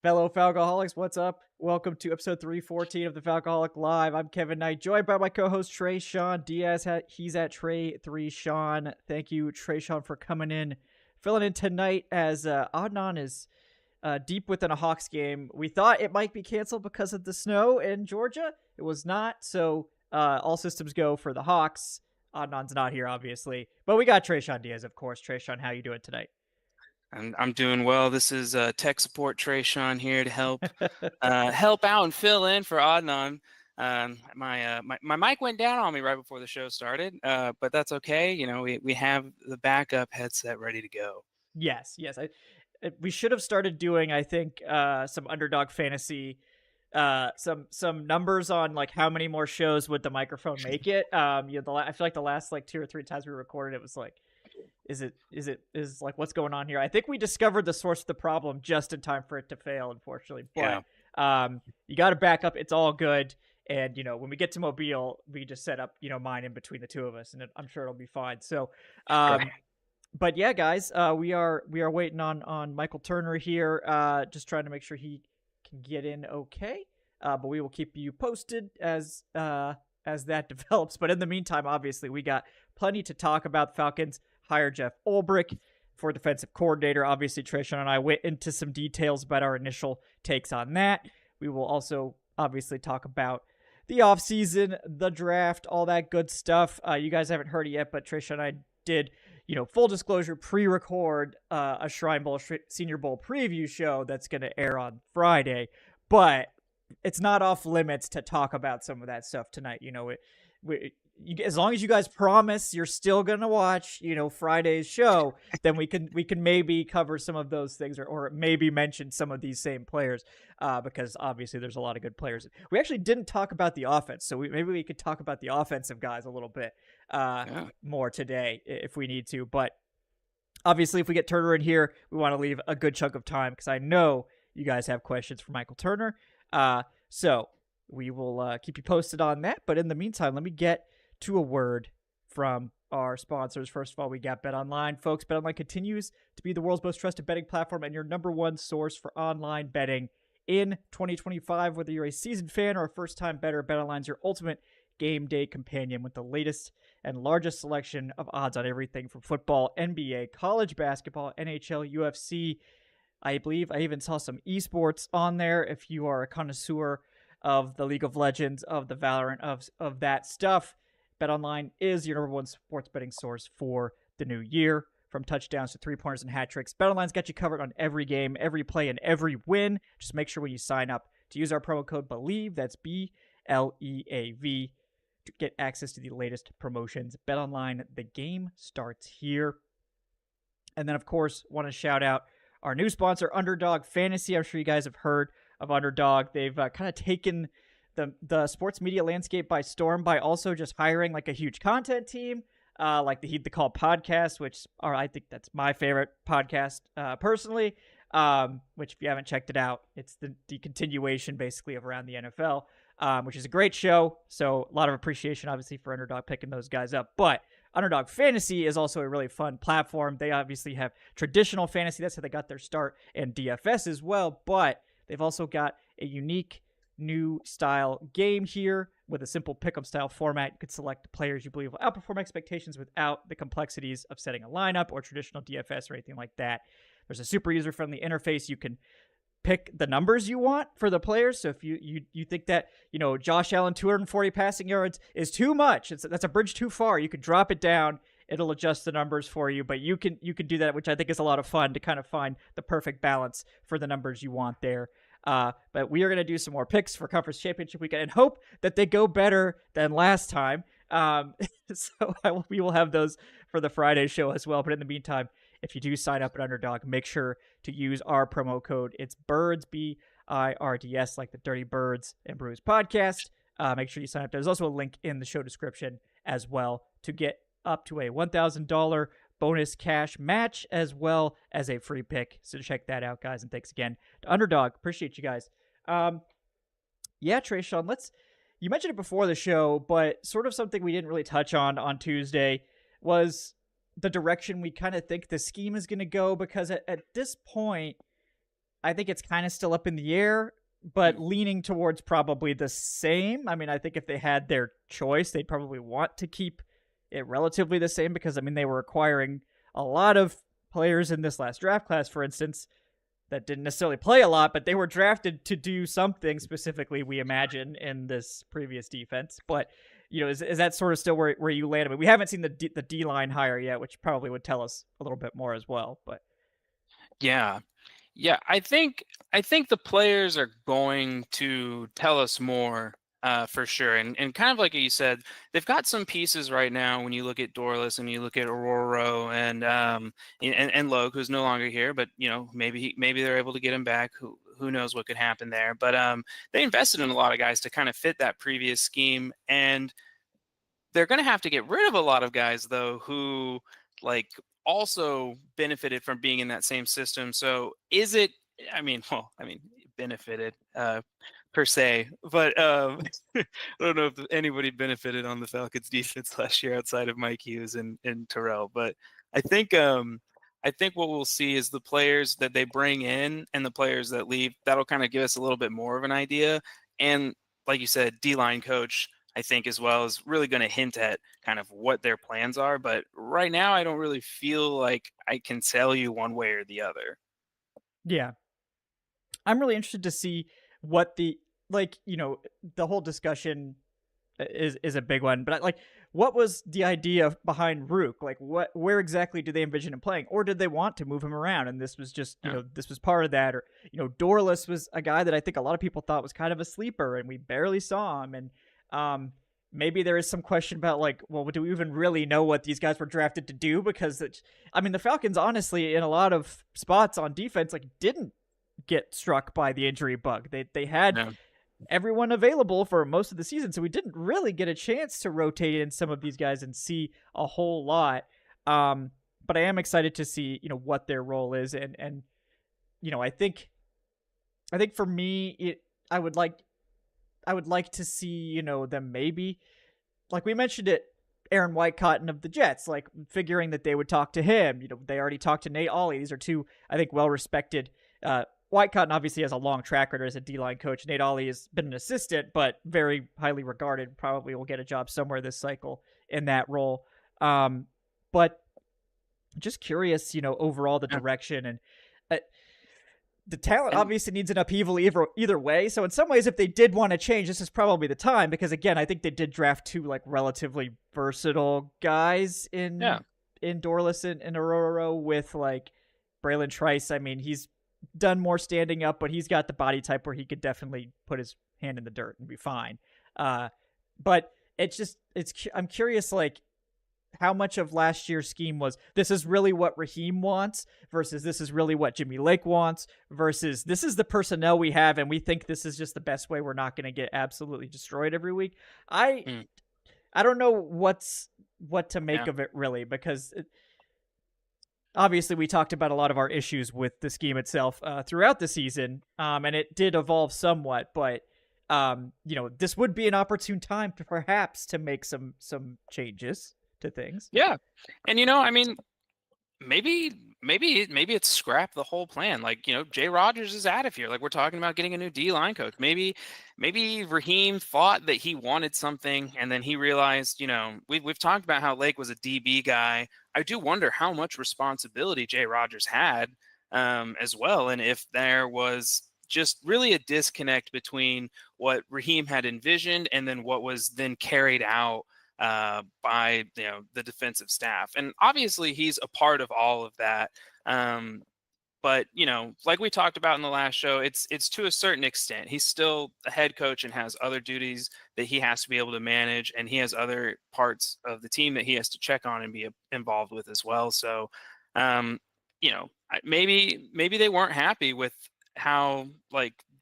Fellow Falcoholics, what's up? Welcome to episode 314 of the Falcoholic Live. I'm Kevin Knight, joined by my co-host Tre'Shon Diaz. He's at Ep314. Thank you, Tre'Shon, for coming in, filling in tonight as Adnan is deep within a Hawks game. We thought it might be canceled because of the snow in Georgia. It was not, so all systems go for the Hawks. Adnan's not here, obviously, but we got Tre'Shon Diaz, of course. Tre'Shon, how you doing tonight? I'm doing well. This is tech support Tre'Shon here to help out and fill in for Adnan. My mic went down on me right before the show started, but that's okay. You know, we have the backup headset ready to go. Yes. We should have started doing, I think, some underdog fantasy, some numbers on like how many more shows would the microphone make it. I feel like the last like 2 or 3 times we recorded, it was like, is like what's going on here? I think we discovered the source of the problem just in time for it to fail, unfortunately. But you got to back up. It's all good. And when we get to Mobile, we just set up mine in between the two of us, and I'm sure it'll be fine. So, but yeah, guys, we are waiting on Michael Turner here, just trying to make sure he can get in okay. But we will keep you posted as that develops. But in the meantime, obviously, we got plenty to talk about. The Falcons hire Jeff Ulbrich for defensive coordinator. Obviously, Tre'Shon and I went into some details about our initial takes on that. We will also obviously talk about the offseason, the draft, all that good stuff. You guys haven't heard it yet, but Tre'Shon and I did, full disclosure, pre-record a Shrine Bowl Senior Bowl preview show that's going to air on Friday. But it's not off limits to talk about some of that stuff tonight. As long as you guys promise you're still gonna watch, Friday's show, then we can maybe cover some of those things, or maybe mention some of these same players, because obviously there's a lot of good players. We actually didn't talk about the offense, so maybe we could talk about the offensive guys a little bit more today if we need to. But obviously, if we get Turner in here, we want to leave a good chunk of time because I know you guys have questions for Michael Turner. So we will keep you posted on that. But in the meantime, let me get to a word from our sponsors. First of all, we got BetOnline. Folks, BetOnline continues to be the world's most trusted betting platform and your number one source for online betting in 2025. Whether you're a seasoned fan or a first-time bettor, BetOnline's your ultimate game day companion with the latest and largest selection of odds on everything from football, NBA, college basketball, NHL, UFC. I believe I even saw some esports on there if you are a connoisseur of the League of Legends, of the Valorant, of that stuff. BetOnline is your number one sports betting source for the new year. From touchdowns to three-pointers and hat tricks, BetOnline's got you covered on every game, every play, and every win. Just make sure when you sign up to use our promo code BELIEVE, that's BLEAV, to get access to the latest promotions. BetOnline, the game starts here. And then, of course, want to shout out our new sponsor, Underdog Fantasy. I'm sure you guys have heard of Underdog. They've kind of taken the sports media landscape by storm by also just hiring like a huge content team, like the Heed the Call podcast, I think that's my favorite podcast personally, which if you haven't checked it out, it's the continuation basically of Around the NFL, which is a great show. So a lot of appreciation obviously for Underdog picking those guys up. But Underdog Fantasy is also a really fun platform. They obviously have traditional fantasy. That's how they got their start, and DFS as well. But they've also got a unique new style game here with a simple pick'em style format. You could select players you believe will outperform expectations without the complexities of setting a lineup or traditional DFS or anything like that. There's a super user-friendly interface. You can pick the numbers you want for the players. So if you think that, Josh Allen 240 passing yards is too much, that's a bridge too far, you could drop it down. It'll adjust the numbers for you, but you can do that, which I think is a lot of fun to kind of find the perfect balance for the numbers you want there. But we are going to do some more picks for Conference Championship weekend and hope that they go better than last time. We will have those for the Friday show as well. But in the meantime, if you do sign up at Underdog, make sure to use our promo code. It's BIRDS, BIRDS, like the Dirty Birds and Brews podcast. Make sure you sign up. There's also a link in the show description as well to get up to a $1,000 bonus cash match as well as a free pick. So check that out, guys. And thanks again to Underdog. Appreciate you guys. Yeah, Tre'Shon, you mentioned it before the show, but sort of something we didn't really touch on Tuesday was the direction we kind of think the scheme is going to go, because at this point, I think it's kind of still up in the air, but leaning towards probably the same. I mean, I think if they had their choice, they'd probably want to keep it relatively the same because, I mean, they were acquiring a lot of players in this last draft class, for instance, that didn't necessarily play a lot, but they were drafted to do something specifically, we imagine, in this previous defense. But, is that sort of still where you land? I mean, we haven't seen the D-line hire yet, which probably would tell us a little bit more as well. But Yeah. Yeah, I think the players are going to tell us more for sure. And kind of like you said, they've got some pieces right now when you look at Dorless and you look at Aurora and Logue, who's no longer here, but maybe they're able to get him back. Who knows what could happen there. But they invested in a lot of guys to kind of fit that previous scheme, and they're going to have to get rid of a lot of guys though who also benefited from being in that same system. So is it, benefited per se, but I don't know if anybody benefited on the Falcons defense last year outside of Mike Hughes and Terrell. But I think what we'll see is the players that they bring in and the players that leave. That'll kind of give us a little bit more of an idea. And like you said, D-line coach, I think, as well, is really going to hint at kind of what their plans are. But right now, I don't really feel like I can tell you one way or the other. Yeah. I'm really interested to see what the whole discussion is a big one. But what was the idea behind Rook? Like, where exactly do they envision him playing? Or did they want to move him around? And this was just, this was part of that. Or, Dorless was a guy that I think a lot of people thought was kind of a sleeper, and we barely saw him. And, maybe there is some question about do we even really know what these guys were drafted to do? Because the Falcons, honestly, in a lot of spots on defense, didn't get struck by the injury bug. They had everyone available for most of the season, so we didn't really get a chance to rotate in some of these guys and see a whole lot. But I am excited to see what their role is, and I think for me, I would like to see, them maybe, like we mentioned it, Aaron Whitecotton of the Jets, figuring that they would talk to him. They already talked to Nate Ollie. These are two, I think, well-respected. Whitecotton obviously has a long track record as a D-line coach. Nate Ollie has been an assistant, but very highly regarded. Probably will get a job somewhere this cycle in that role. But just curious, overall the direction, and the talent obviously needs an upheaval either way. So in some ways, if they did want to change, this is probably the time, because again, I think they did draft two relatively versatile guys in Dorless and Aurora with Braylon Trice. I mean, he's done more standing up, but he's got the body type where he could definitely put his hand in the dirt and be fine. But I'm curious, how much of last year's scheme was this is really what Raheem wants versus this is really what Jimmy Lake wants versus this is the personnel we have and we think this is just the best way. We're not going to get absolutely destroyed every week. I don't know what to make of it really, because obviously we talked about a lot of our issues with the scheme itself throughout the season, and it did evolve somewhat, but this would be an opportune time to perhaps to make some changes to things. Yeah. And maybe it's scrap the whole plan. Jay Rodgers is out of here. We're talking about getting a new D-line coach. Maybe Raheem thought that he wanted something, and then he realized, we've talked about how Lake was a DB guy. I do wonder how much responsibility Jay Rodgers had as well, and if there was just really a disconnect between what Raheem had envisioned and then what was then carried out by the defensive staff. And obviously he's a part of all of that, but like we talked about in the last show, it's to a certain extent. He's still a head coach and has other duties that he has to be able to manage, and he has other parts of the team that he has to check on and be involved with as well. So maybe they weren't happy with how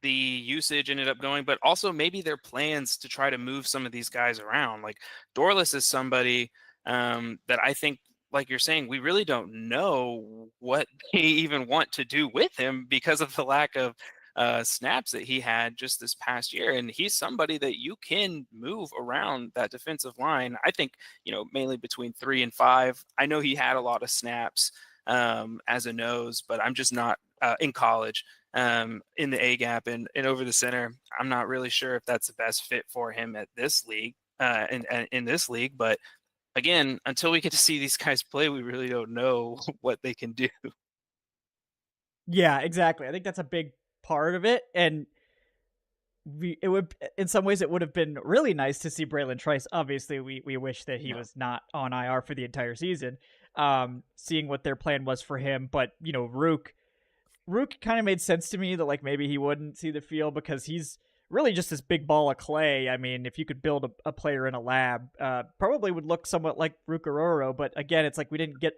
the usage ended up going, but also maybe their plans to try to move some of these guys around. Dorless is somebody that I think, like you're saying, we really don't know what they even want to do with him because of the lack of snaps that he had just this past year. And he's somebody that you can move around that defensive line. I think, mainly between 3 and 5. I know he had a lot of snaps as a nose, but I'm just not in college. in the A gap and over the center. I'm not really sure if that's the best fit for him at this league, in this league. But again, until we get to see these guys play, we really don't know what they can do. Yeah, exactly. I think that's a big part of it, and it would, in some ways, it would have been really nice to see Braylon Trice. Obviously, we wish that he Yeah. was not on IR for the entire season. Seeing what their plan was for him, but Rook kind of made sense to me that like maybe he wouldn't see the field because he's really just this big ball of clay. I mean, if you could build a player in a lab, probably would look somewhat like Rook Ororo, but again, it's like we didn't get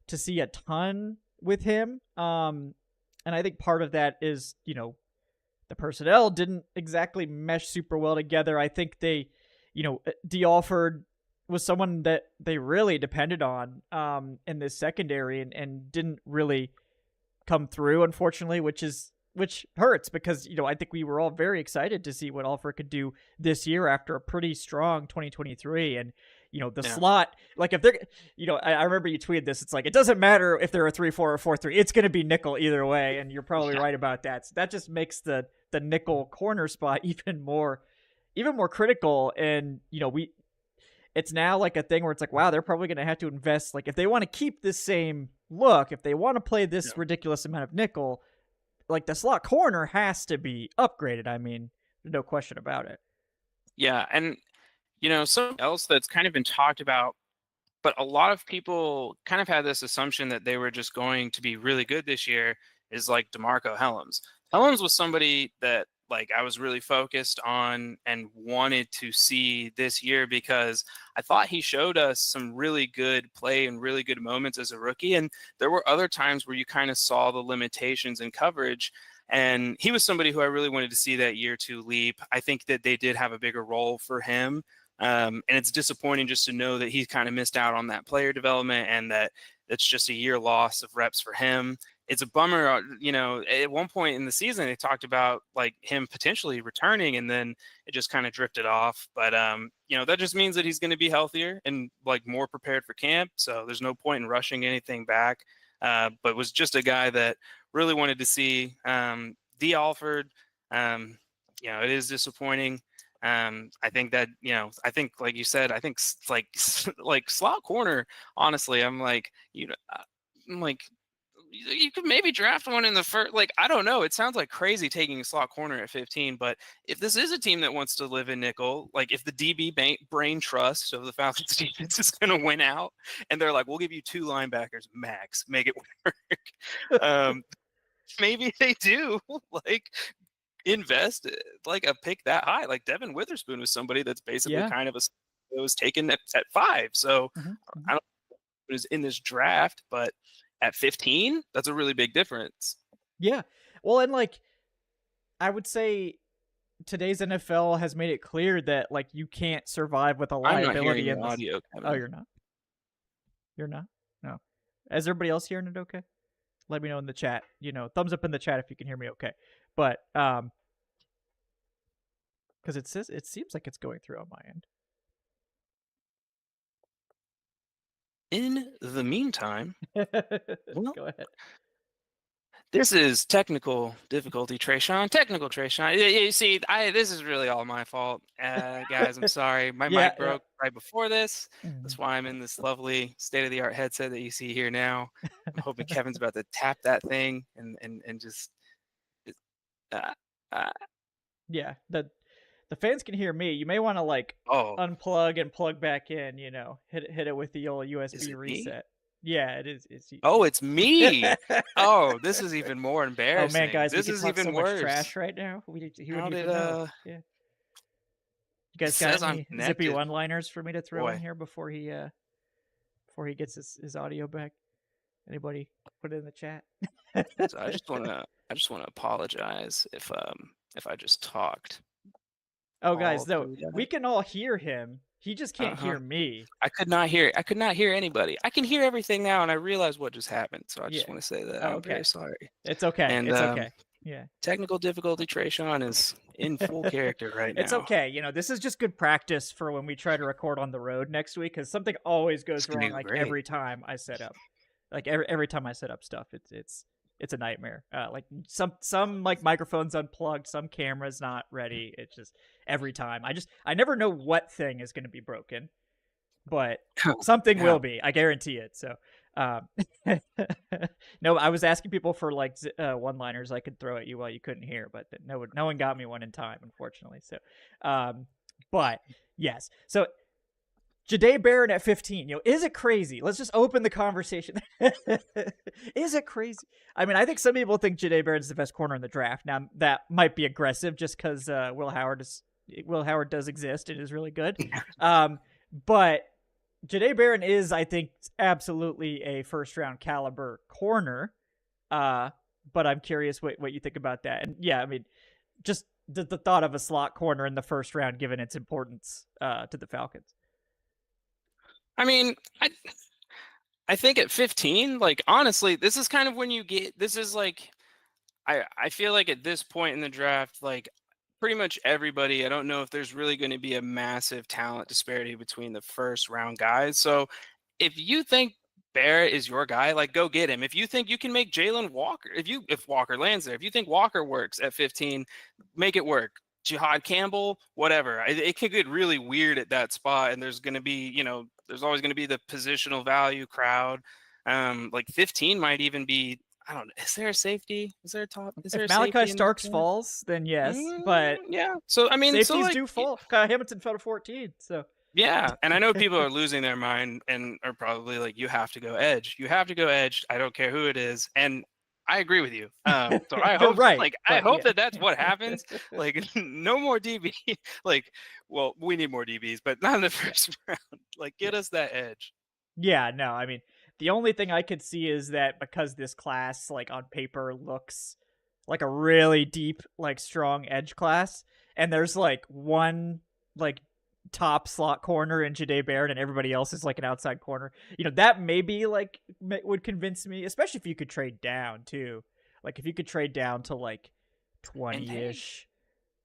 to see a ton with him. And I think part of that is, the personnel didn't exactly mesh super well together. I think they, D. Alford was someone that they really depended on in this secondary and didn't really come through, unfortunately, which hurts because, I think we were all very excited to see what Alford could do this year after a pretty strong 2023. And, the slot, like if they're, I remember you tweeted this. It's like, it doesn't matter if they're a 3-4 or 4-3, it's going to be nickel either way. And you're probably right about that. So that just makes the nickel corner spot even more critical. And, it's now like a thing where it's like, wow, they're probably going to have to invest. Like if they want to keep this same look, if they want to play this ridiculous amount of nickel, like the slot corner has to be upgraded. I mean, no question about it. Yeah. And, something else that's kind of been talked about, but a lot of people kind of had this assumption that they were just going to be really good this year is like DeMarco Helms. Helms was somebody that like I was really focused on and wanted to see this year because I thought he showed us some really good play and really good moments as a rookie. And there were other times where you kind of saw the limitations in coverage. And he was somebody who I really wanted to see that year 2 leap. I think that they did have a bigger role for him. And it's disappointing just to know that he kind of missed out on that player development and that it's just a year loss of reps for him. It's a bummer, at one point in the season, they talked about like him potentially returning and then it just kind of drifted off. But, that just means that he's going to be healthier and like more prepared for camp. So there's no point in rushing anything back. But was just a guy that really wanted to see. D. Alford, it is disappointing. I think that, I think like you said, I think like slot corner, honestly, I'm like, you could maybe draft one in the first, like, I don't know. It sounds like crazy taking a slot corner at 15, but if this is a team that wants to live in nickel, like if the DB brain trust of the Falcons defense is going to win out and they're like, we'll give you 2 linebackers max, make it work. Maybe they do like invest like a pick that high. Like Devin Witherspoon was somebody that's basically kind of it was taken at 5. So I don't know if it was in this draft, but at 15, that's a really big difference. Yeah. Well, and like I would say today's NFL has made it clear that like you can't survive with a liability in the audio, Kevin. Oh, you're not? You're not? No. Is everybody else hearing it okay? Let me know in the chat. Thumbs up in the chat if you can hear me okay. But because it seems like it's going through on my end. In the meantime, go ahead. This is technical difficulty, Tre'Shon. Technical Tre'Shon. You see, this is really all my fault, guys. I'm sorry. My mic broke right before this. That's why I'm in this lovely state-of-the-art headset that you see here now. I'm hoping Kevin's about to tap that thing and just. Yeah, the fans can hear me. You may want to like unplug and plug back in. Hit it with the old USB reset. Me? Yeah, it is. It's me. Oh, this is even more embarrassing. Oh man, guys, this is even so worse. Much trash right now. How did Yeah. You guys got any zippy one-liners for me to throw in here before he gets his audio back? Anybody put it in the chat? So I just want to apologize if I just talked. Oh, guys, no, we can all hear him. He just can't hear me. I could not hear anybody. I can hear everything now, and I realize what just happened. So I just want to say that I'm very sorry. It's okay. And, it's okay. Yeah. Technical difficulty, Tre'Shon is in full character right now. It's okay. This is just good practice for when we try to record on the road next week, because something always goes wrong. Like every time I set up, every time I set up stuff, it's it's a nightmare. Like some like microphones unplugged, some cameras not ready. It's just every time. I never know what thing is going to be broken, but something will be. I guarantee it. So, no, I was asking people for like one-liners I could throw at you while you couldn't hear, but no one got me one in time, unfortunately. So, but yes. So Jahdae Barron at 15, is it crazy? Let's just open the conversation. Is it crazy? I mean, I think some people think Jahdae Barron's the best corner in the draft. Now, that might be aggressive just because Will Howard does exist and is really good. But Jahdae Barron is, I think, absolutely a first-round caliber corner. But I'm curious what you think about that. And yeah, I mean, just the thought of a slot corner in the first round, given its importance to the Falcons. I mean, I think at 15, like, honestly, this is kind of when this is like, I feel like at this point in the draft, like, pretty much everybody, I don't know if there's really going to be a massive talent disparity between the first round guys. So if you think Barrett is your guy, like, go get him. If you think you can make Jalen Walker, if Walker lands there, if you think Walker works at 15, make it work. Jihad Campbell, whatever. It could get really weird at that spot, and there's going to be, there's always going to be the positional value crowd. Like 15 might even be, I don't know. Is there a safety? Is there a top? Is there if a Malachi Starks falls, then yes. But yeah. So I mean, safeties do fall. Kyle Hamilton fell to 14. So yeah, and I know people are losing their mind and are probably like, you have to go edge. You have to go edge. I don't care who it is, and I agree with you. So I hope, I hope that's what happens. Like, no more DB. Like, well, we need more DBs, but not in the first round. Like, get us that edge. Yeah, no, I mean, the only thing I could see is that because this class, like, on paper looks like a really deep, like, strong edge class, and there's, like, one, like, top slot corner in Jahdae Barron and everybody else is, like, an outside corner. That maybe, like, would convince me, especially if you could trade down, too. Like, if you could trade down to, like, 20-ish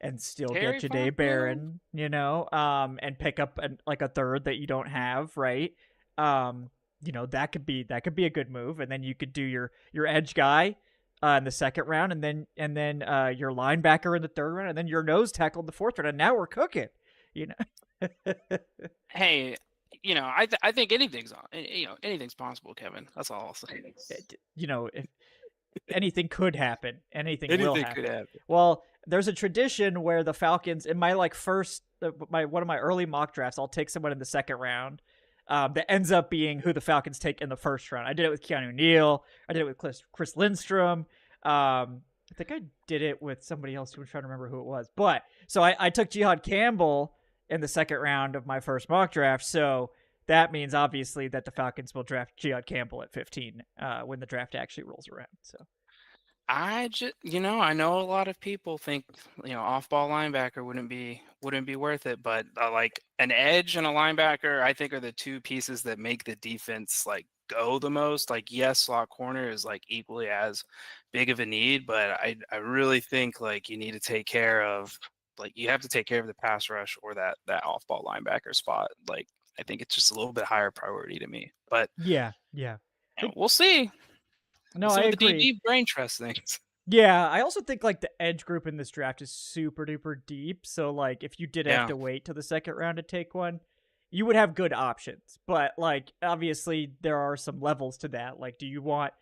and still get Jahdae Barron, and pick up, a third that you don't have, right? That could be a good move, and then you could do your edge guy in the second round, and then your linebacker in the third round, and then your nose tackle in the fourth round, and now we're cooking. Hey, I think anything's possible, Kevin. That's all I'll say. If anything could happen, anything will happen. Could happen. Well, there's a tradition where the Falcons, in my one of my early mock drafts, I'll take someone in the second round. That ends up being who the Falcons take in the first round. I did it with Keanu Neal. I did it with Chris Lindstrom. I think I did it with somebody else who I'm trying to remember who it was. But so I took Jihad Campbell in the second round of my first mock draft. So that means obviously that the Falcons will draft Jihad Campbell at 15 when the draft actually rolls around. So I just, I know a lot of people think, off-ball linebacker wouldn't be worth it, but like an edge and a linebacker, I think are the two pieces that make the defense like go the most. Like, yes, slot corner is like equally as big of a need, but I really think like you need to take care of, like, you have to take care of the pass rush or that off-ball linebacker spot. Like, I think it's just a little bit higher priority to me, but yeah, we'll see. No, I agree. The DB brain trust things. Yeah, I also think like the edge group in this draft is super duper deep. So like if you did have to wait till the second round to take one, you would have good options. But like obviously there are some levels to that. Like, do you want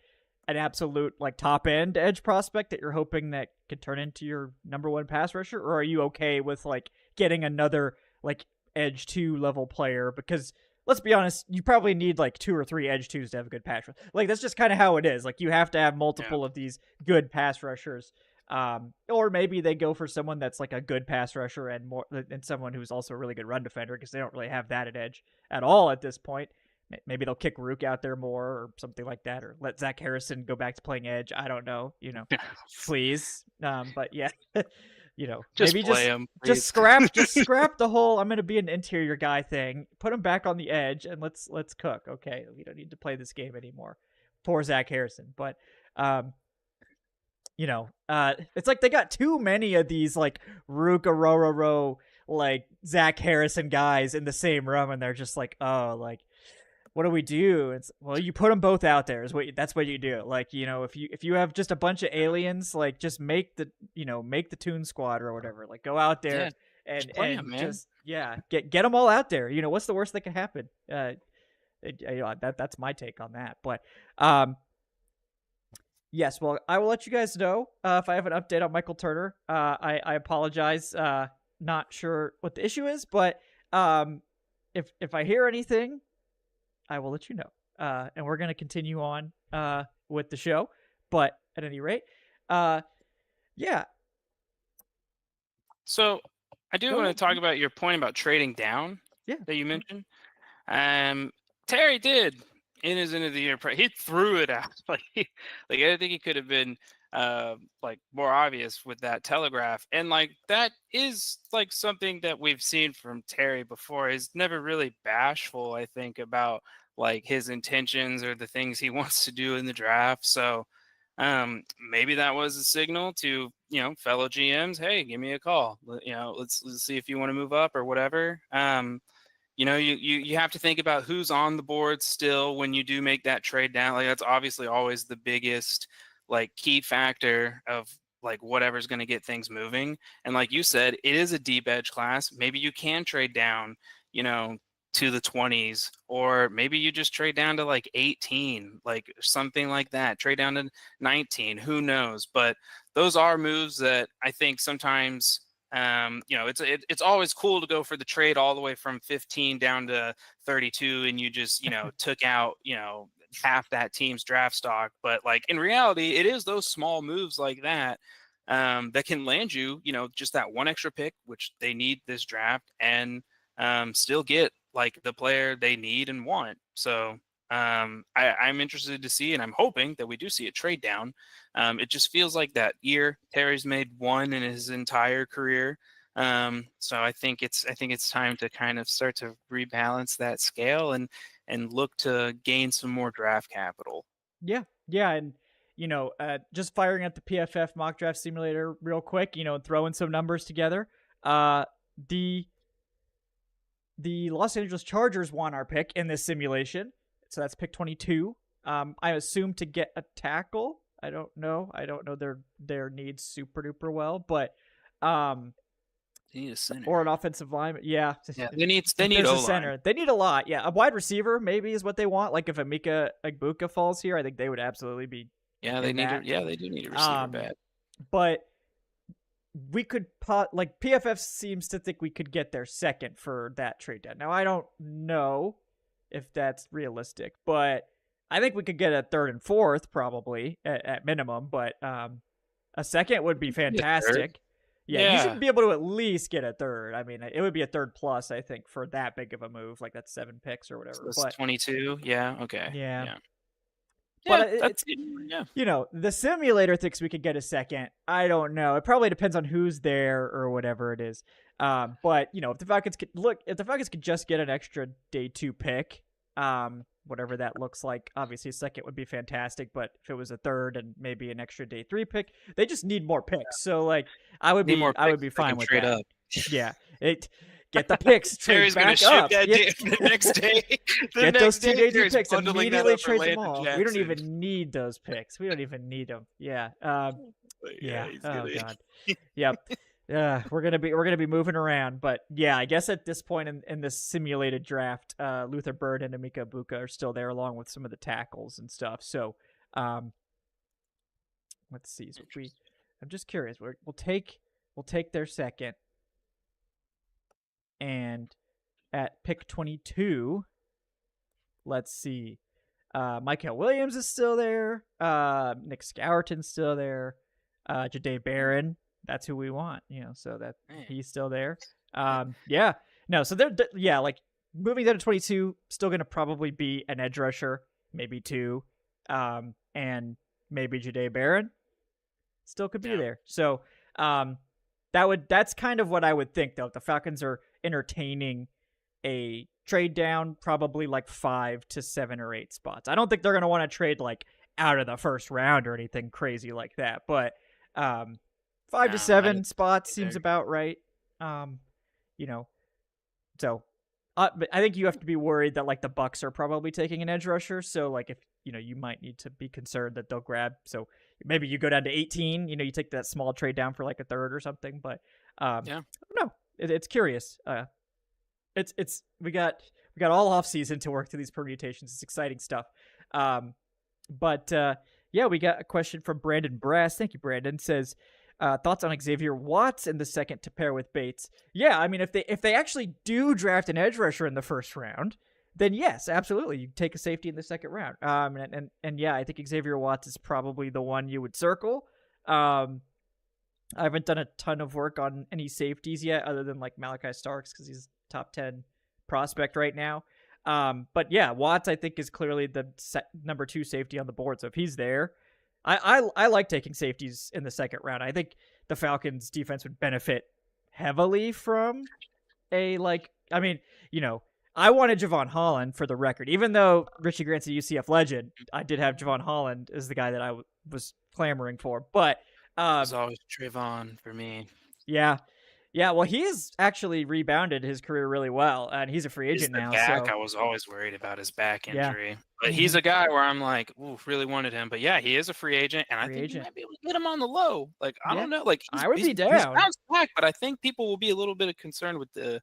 an absolute like top end edge prospect that you're hoping that could turn into your number one pass rusher, or are you okay with like getting another like edge 2 level player? Because let's be honest, you probably need like 2 or 3 edge 2s to have a good pass rush. Like, that's just kind of how it is. Like, you have to have multiple of these good pass rushers. Or maybe they go for someone that's like a good pass rusher and someone who's also a really good run defender, because they don't really have that at edge at all at this point. Maybe they'll kick Rook out there more or something like that, or let Zach Harrison go back to playing edge. I don't know, please. But yeah. Just maybe play him, just scrap the whole I'm going to be an interior guy thing. Put him back on the edge and let's cook. Okay, we don't need to play this game anymore. Poor Zach Harrison, but it's like they got too many of these like Rook Aroraro, like Zach Harrison guys in the same room, and they're just like, oh, like what do we do? It's, well, you put them both out there. That's what you do. Like, you know, if you have just a bunch of aliens, like just make the Toon Squad or whatever. Like go out there Yeah, just and play 'em, man. get them all out there. You know, what's the worst that can happen? That's my take on that. But yes, well, I will let you guys know if I have an update on Michael Turner. I apologize. Not sure what the issue is, but if I hear anything, I will let you know. And we're gonna continue on with the show. But at any rate, yeah. So I do want to talk about your point about trading down. Yeah. That you mentioned. Terry did in his end of the year. He threw it out. Like I think he could have been like more obvious with that telegraph. And like that is like something that we've seen from Terry before. He's never really bashful, I think, about like his intentions or the things he wants to do in the draft. So maybe that was a signal to, you know, fellow GMs, hey, give me a call. You know, let's see if you want to move up or whatever. You know, you have to think about who's on the board still when you do make that trade down. Like that's obviously always the biggest like key factor of like whatever's going to get things moving. And like you said, it is a deep edge class. Maybe you can trade down, you know, to the 20s, or maybe you just trade down to like 18, like something like that. Trade down to 19, who knows? But those are moves that I think sometimes you know, it's always cool to go for the trade all the way from 15 down to 32, and you just, you know, took out, you know, half that team's draft stock. But like in reality, it is those small moves like that that can land you, you know, just that one extra pick, which they need this draft, and still get like the player they need and want. So I'm interested to see, and I'm hoping that we do see a trade down. It just feels like that year Terry's made one in his entire career. So I think it's time to kind of start to rebalance that scale and look to gain some more draft capital. Yeah, and you know, just firing at the PFF mock draft simulator real quick, you know, throwing some numbers together. The Los Angeles Chargers won our pick in this simulation, so that's pick 22. I assume to get a tackle. I don't know their needs super duper well, but they need a center or an offensive lineman. Yeah, they need a center. They need a lot. Yeah, a wide receiver maybe is what they want. Like if Emeka Egbuka falls here, I think they would absolutely be. Yeah, they need. They do need a receiver bad. But we could like PFF seems to think we could get their second for that trade down. Now I don't know if that's realistic, but I think we could get a third and fourth probably at minimum. But a second would be fantastic. Yeah, you should be able to at least get a third. I mean, it would be a third plus, I think, for that big of a move. Like that's 7 picks or whatever. So but 22. Yeah. Okay. Yeah. But that's you know, the simulator thinks we could get a second. I don't know. It probably depends on who's there or whatever it is. But you know, if the Falcons could just get an extra day 2 pick, whatever that looks like, obviously a second would be fantastic. But if it was a third and maybe an extra day 3 pick, they just need more picks. So like, I would be fine with that. Up. Yeah, get the picks. Terry's going to ship that the next day. Get those 2 day 2 picks. Immediately trade them all. We don't even need those picks. We don't even need them. Yeah. Yeah. Oh god. Yep. We're gonna be moving around, but yeah, I guess at this point in this simulated draft, Luther Bird and Emeka Egbuka are still there, along with some of the tackles and stuff. So, let's see. So I'm just curious. We'll take their second. And at pick 22, let's see. Michael Williams is still there. Nick Scourton's still there. Jahdae Barron, that's who we want. You know, so that he's still there. Yeah. No, so they're like moving down to 22, still going to probably be an edge rusher, maybe 2, and maybe Jahdae Barron still could be there. So that's kind of what I would think, though. If the Falcons are entertaining a trade down, probably like 5 to 7 or 8 spots. I don't think they're going to want to trade like out of the first round or anything crazy like that, but 5 to 7 spots seems about right. You know, so But I think you have to be worried that like the Bucks are probably taking an edge rusher. So like if you might need to be concerned that they'll grab. So maybe you go down to 18. You take that small trade down for like a third or something. But Yeah. I don't know. It's curious. It's we got all off season to work through these permutations. It's exciting stuff. But yeah, we got a question from Brandon Brass. Thank you, Brandon. Says thoughts on Xavier Watts in the second to pair with Bates. Yeah, I mean, if they actually do draft an edge rusher in the first round, then yes, absolutely, you take a safety in the second round. And yeah, I think Xavier Watts is probably the one you would circle. I haven't done a ton of work on any safeties yet, other than like Malachi Starks because he's top 10 prospect right now. But yeah, Watts I think is clearly the number 2 safety on the board. So if he's there, I like taking safeties in the second round. I think the Falcons defense would benefit heavily from I wanted Javon Holland for the record, even though Richie Grant's a UCF legend. I did have Javon Holland as the guy that I was clamoring for, but it was always Trayvon for me. Yeah. Well, he's actually rebounded his career really well, and he's a free agent now. Back, so I was always worried about his back injury, but he's a guy where I'm like, ooh, really wanted him. But yeah, he is a free agent, and I think you might be able to get him on the low. Like I don't know, like I would be down. He's bounced back, but I think people will be a little bit concerned with the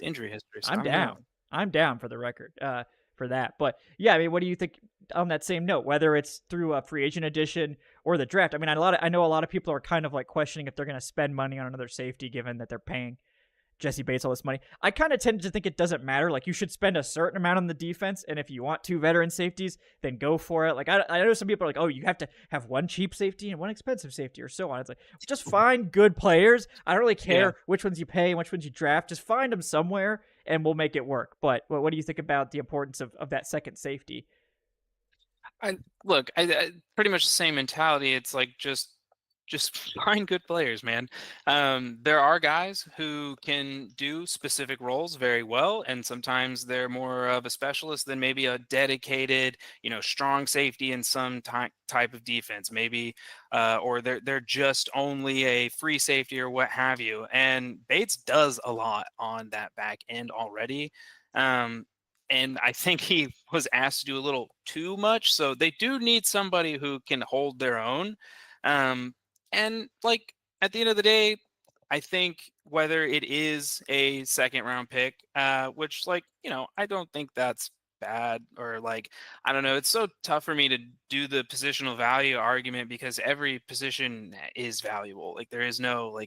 injury history. So I'm down. I'm down for the record. For that. But yeah, I mean, what do you think on that same note, whether it's through a free agent edition or the draft? I mean, I know a lot of people are kind of like questioning if they're going to spend money on another safety, given that they're paying Jesse Bates all this money. I kind of tend to think it doesn't matter. Like you should spend a certain amount on the defense. And if you want 2 veteran safeties, then go for it. Like I know some people are like, oh, you have to have 1 cheap safety and 1 expensive safety or so on. It's like, just find good players. I don't really care which ones you pay and which ones you draft. Just find them somewhere and we'll make it work. But what do you think about the importance of that second safety? I pretty much the same mentality. It's like just find good players, man. There are guys who can do specific roles very well, and sometimes they're more of a specialist than maybe a dedicated, strong safety in some type of defense, maybe, or they're just only a free safety or what have you. And Bates does a lot on that back end already. And I think he was asked to do a little too much. So they do need somebody who can hold their own. And like at the end of the day, I think whether it is a second round pick, which I don't think that's bad, or I don't know. It's so tough for me to do the positional value argument because every position is valuable. Like there is no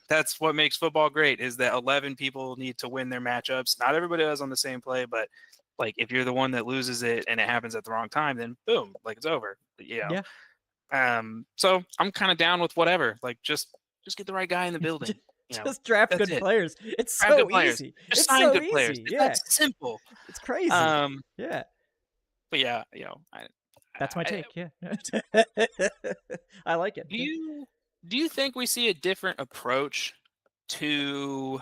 that's what makes football great, is that 11 people need to win their matchups. Not everybody is on the same play, but if you're the one that loses it and it happens at the wrong time, then boom, it's over. Yeah. So I'm kind of down with whatever. Just get the right guy in the building. Just draft good players. It's so easy. Just sign good players. Yeah. That's simple. It's crazy. Yeah. But yeah, that's my take. Yeah. I like it. Do you think we see a different approach to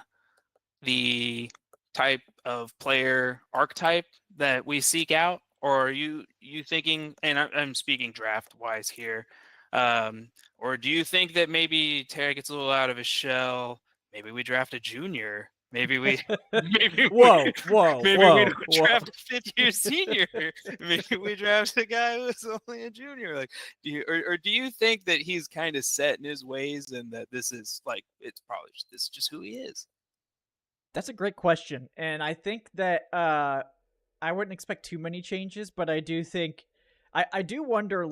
the type of player archetype that we seek out? Or are you thinking, and I'm speaking draft wise here, or do you think that maybe Terry gets a little out of his shell? Maybe we draft a junior. Maybe we whoa. We don't draft a 5th-year senior. Maybe we draft a guy who's only a junior. Do you think that he's kind of set in his ways and that this is this is just who he is? That's a great question, and I think that I wouldn't expect too many changes, but I do think I do wonder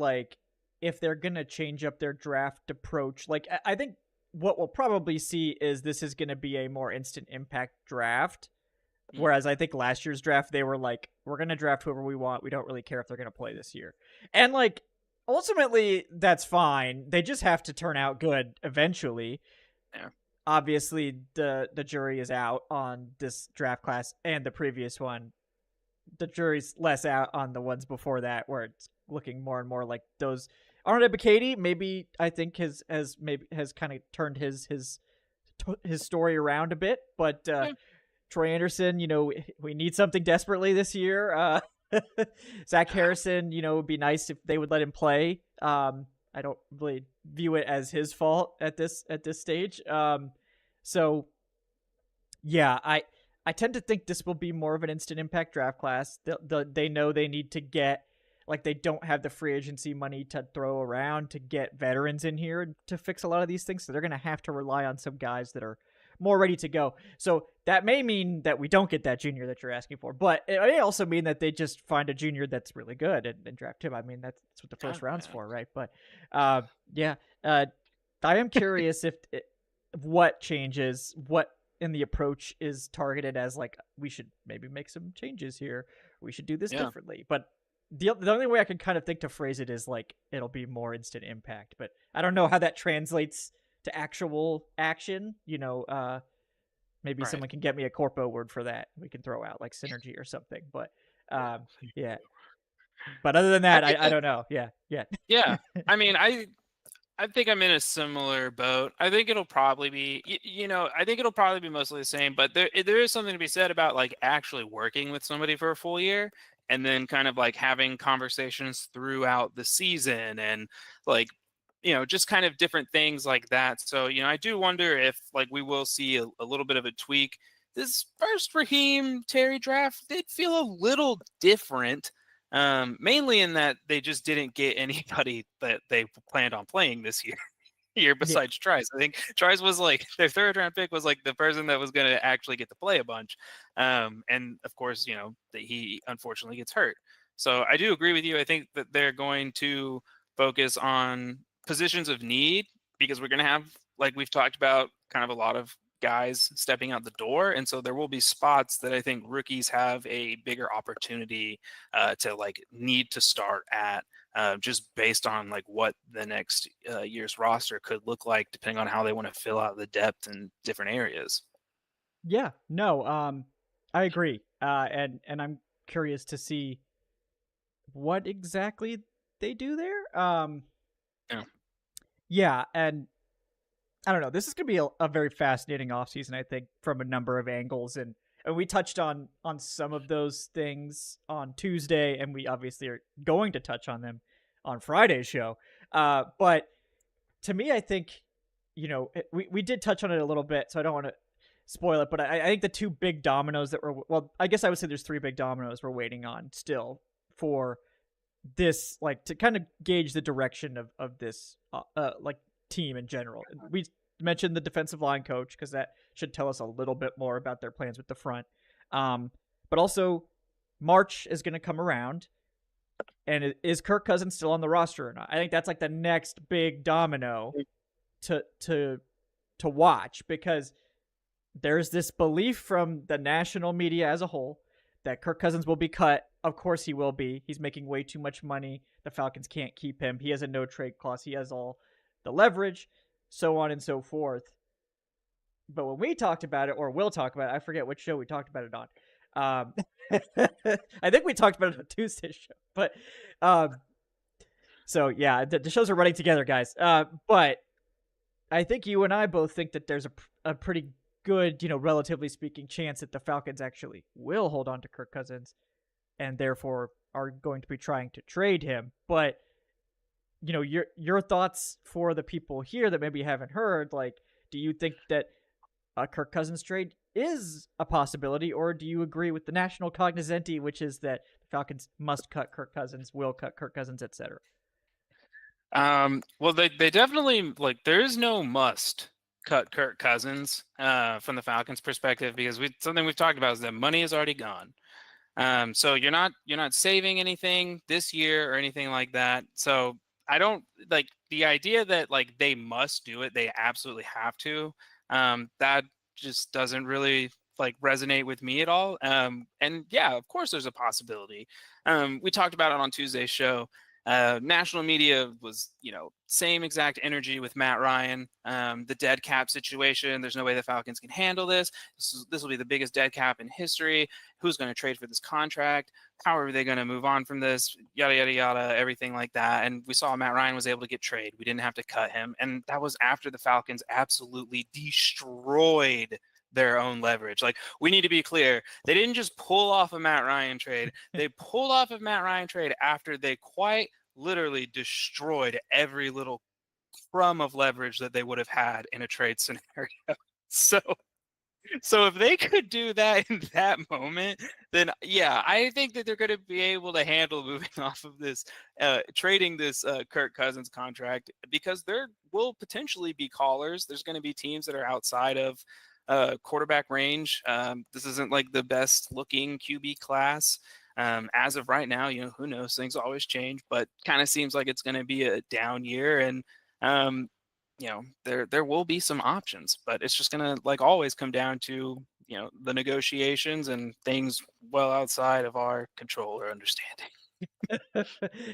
if they're gonna change up their draft approach. I think what we'll probably see is this is gonna be a more instant impact draft. Whereas I think last year's draft, they were we're gonna draft whoever we want. We don't really care if they're gonna play this year. And ultimately that's fine. They just have to turn out good eventually. Yeah. Obviously the jury is out on this draft class and the previous one. The jury's less out on the ones before that, where it's looking more and more like those. Arnold Ebiketie, maybe I think has kind of turned his story around a bit, but Troy Anderson, we need something desperately this year. Zach Harrison, it would be nice if they would let him play. I don't really view it as his fault at this stage. So yeah, I tend to think this will be more of an instant impact draft class. They know they need to get, like, they don't have the free agency money to throw around to get veterans in here to fix a lot of these things. So they're going to have to rely on some guys that are more ready to go. So that may mean that we don't get that junior that you're asking for, but it may also mean that they just find a junior that's really good and draft him. I mean, that's what the first round's for, right? But yeah, I am curious if what changes, what in the approach is targeted as like, we should maybe make some changes here. We should do this differently. But the only way I can kind of think to phrase it is like, it'll be more instant impact, but I don't know how that translates to actual action. Maybe someone can get me a corpo word for that. We can throw out like synergy or something, but yeah. But other than that, I don't know. Yeah. Yeah. I mean, I think I'm in a similar boat. I think it'll probably be, I think it'll probably be mostly the same, but there is something to be said about like actually working with somebody for a full year and then kind of like having conversations throughout the season and like, just kind of different things like that. So, I do wonder if like we will see a little bit of a tweak. This first Raheem Terry draft did feel a little different. Mainly in that they just didn't get anybody that they planned on playing this year besides Trice. I think Trice was like their third round pick was like the person that was going to actually get to play a bunch. And of course, that he unfortunately gets hurt. So I do agree with you. I think that they're going to focus on positions of need because we're going to have, like we've talked about, kind of a lot of guys stepping out the door, and so there will be spots that I think rookies have a bigger opportunity to like need to start at, just based on like what the next year's roster could look like, depending on how they want to fill out the depth in different areas. Yeah, no, I agree, and I'm curious to see what exactly they do there. Yeah, and I don't know. This is going to be a very fascinating offseason, I think, from a number of angles. And we touched on some of those things on Tuesday, and we obviously are going to touch on them on Friday's show. But to me, I think, we did touch on it a little bit, so I don't want to spoil it. But I think the two big dominoes that I guess I would say there's three big dominoes we're waiting on still for this, like, to kind of gauge the direction of this, like, team in general. We mentioned the defensive line coach because that should tell us a little bit more about their plans with the front. But also, March is going to come around, and is Kirk Cousins still on the roster or not? I think that's like the next big domino to watch, because there's this belief from the national media as a whole that Kirk Cousins will be cut. Of course he will be. He's making way too much money. The Falcons can't keep him. He has a no trade clause. He has all the leverage, so on and so forth. But when we talked about it, or will talk about it, I forget which show we talked about it on. I think we talked about it on Tuesday's show. But so yeah, the shows are running together, guys. But I think you and I both think that there's a pretty good, relatively speaking, chance that the Falcons actually will hold on to Kirk Cousins, and therefore are going to be trying to trade him. But your thoughts for the people here that maybe haven't heard, like, do you think that a Kirk Cousins trade is a possibility, or do you agree with the national cognoscenti, which is that the Falcons must cut Kirk Cousins, will cut Kirk Cousins, etc.? Well, they definitely, like, there is no must cut Kirk Cousins from the Falcons' perspective, because something we've talked about is that money is already gone. So you're not saving anything this year or anything like that. So I don't like the idea that like they must do it. They absolutely have to. That just doesn't really like resonate with me at all. And yeah, of course there's a possibility. We talked about it on Tuesday's show. National media was, same exact energy with Matt Ryan. The dead cap situation. There's no way the Falcons can handle this. This will be the biggest dead cap in history. Who's going to trade for this contract? How are they going to move on from this? Yada, yada, yada, everything like that. And we saw Matt Ryan was able to get traded. We didn't have to cut him. And that was after the Falcons absolutely destroyed their own leverage. Like, we need to be clear. They didn't just pull off a Matt Ryan trade. They pulled off a Matt Ryan trade after they quite literally destroyed every little crumb of leverage that they would have had in a trade scenario. So So if they could do that in that moment, then yeah, I think that they're going to be able to handle moving off of this, trading this Kirk Cousins contract, because there will potentially be callers. There's going to be teams that are outside of quarterback range. This isn't like the best looking QB class. As of right now, who knows? Things always change, but kind of seems like it's going to be a down year. And there will be some options, but it's just gonna, like always, come down to the negotiations and things well outside of our control or understanding.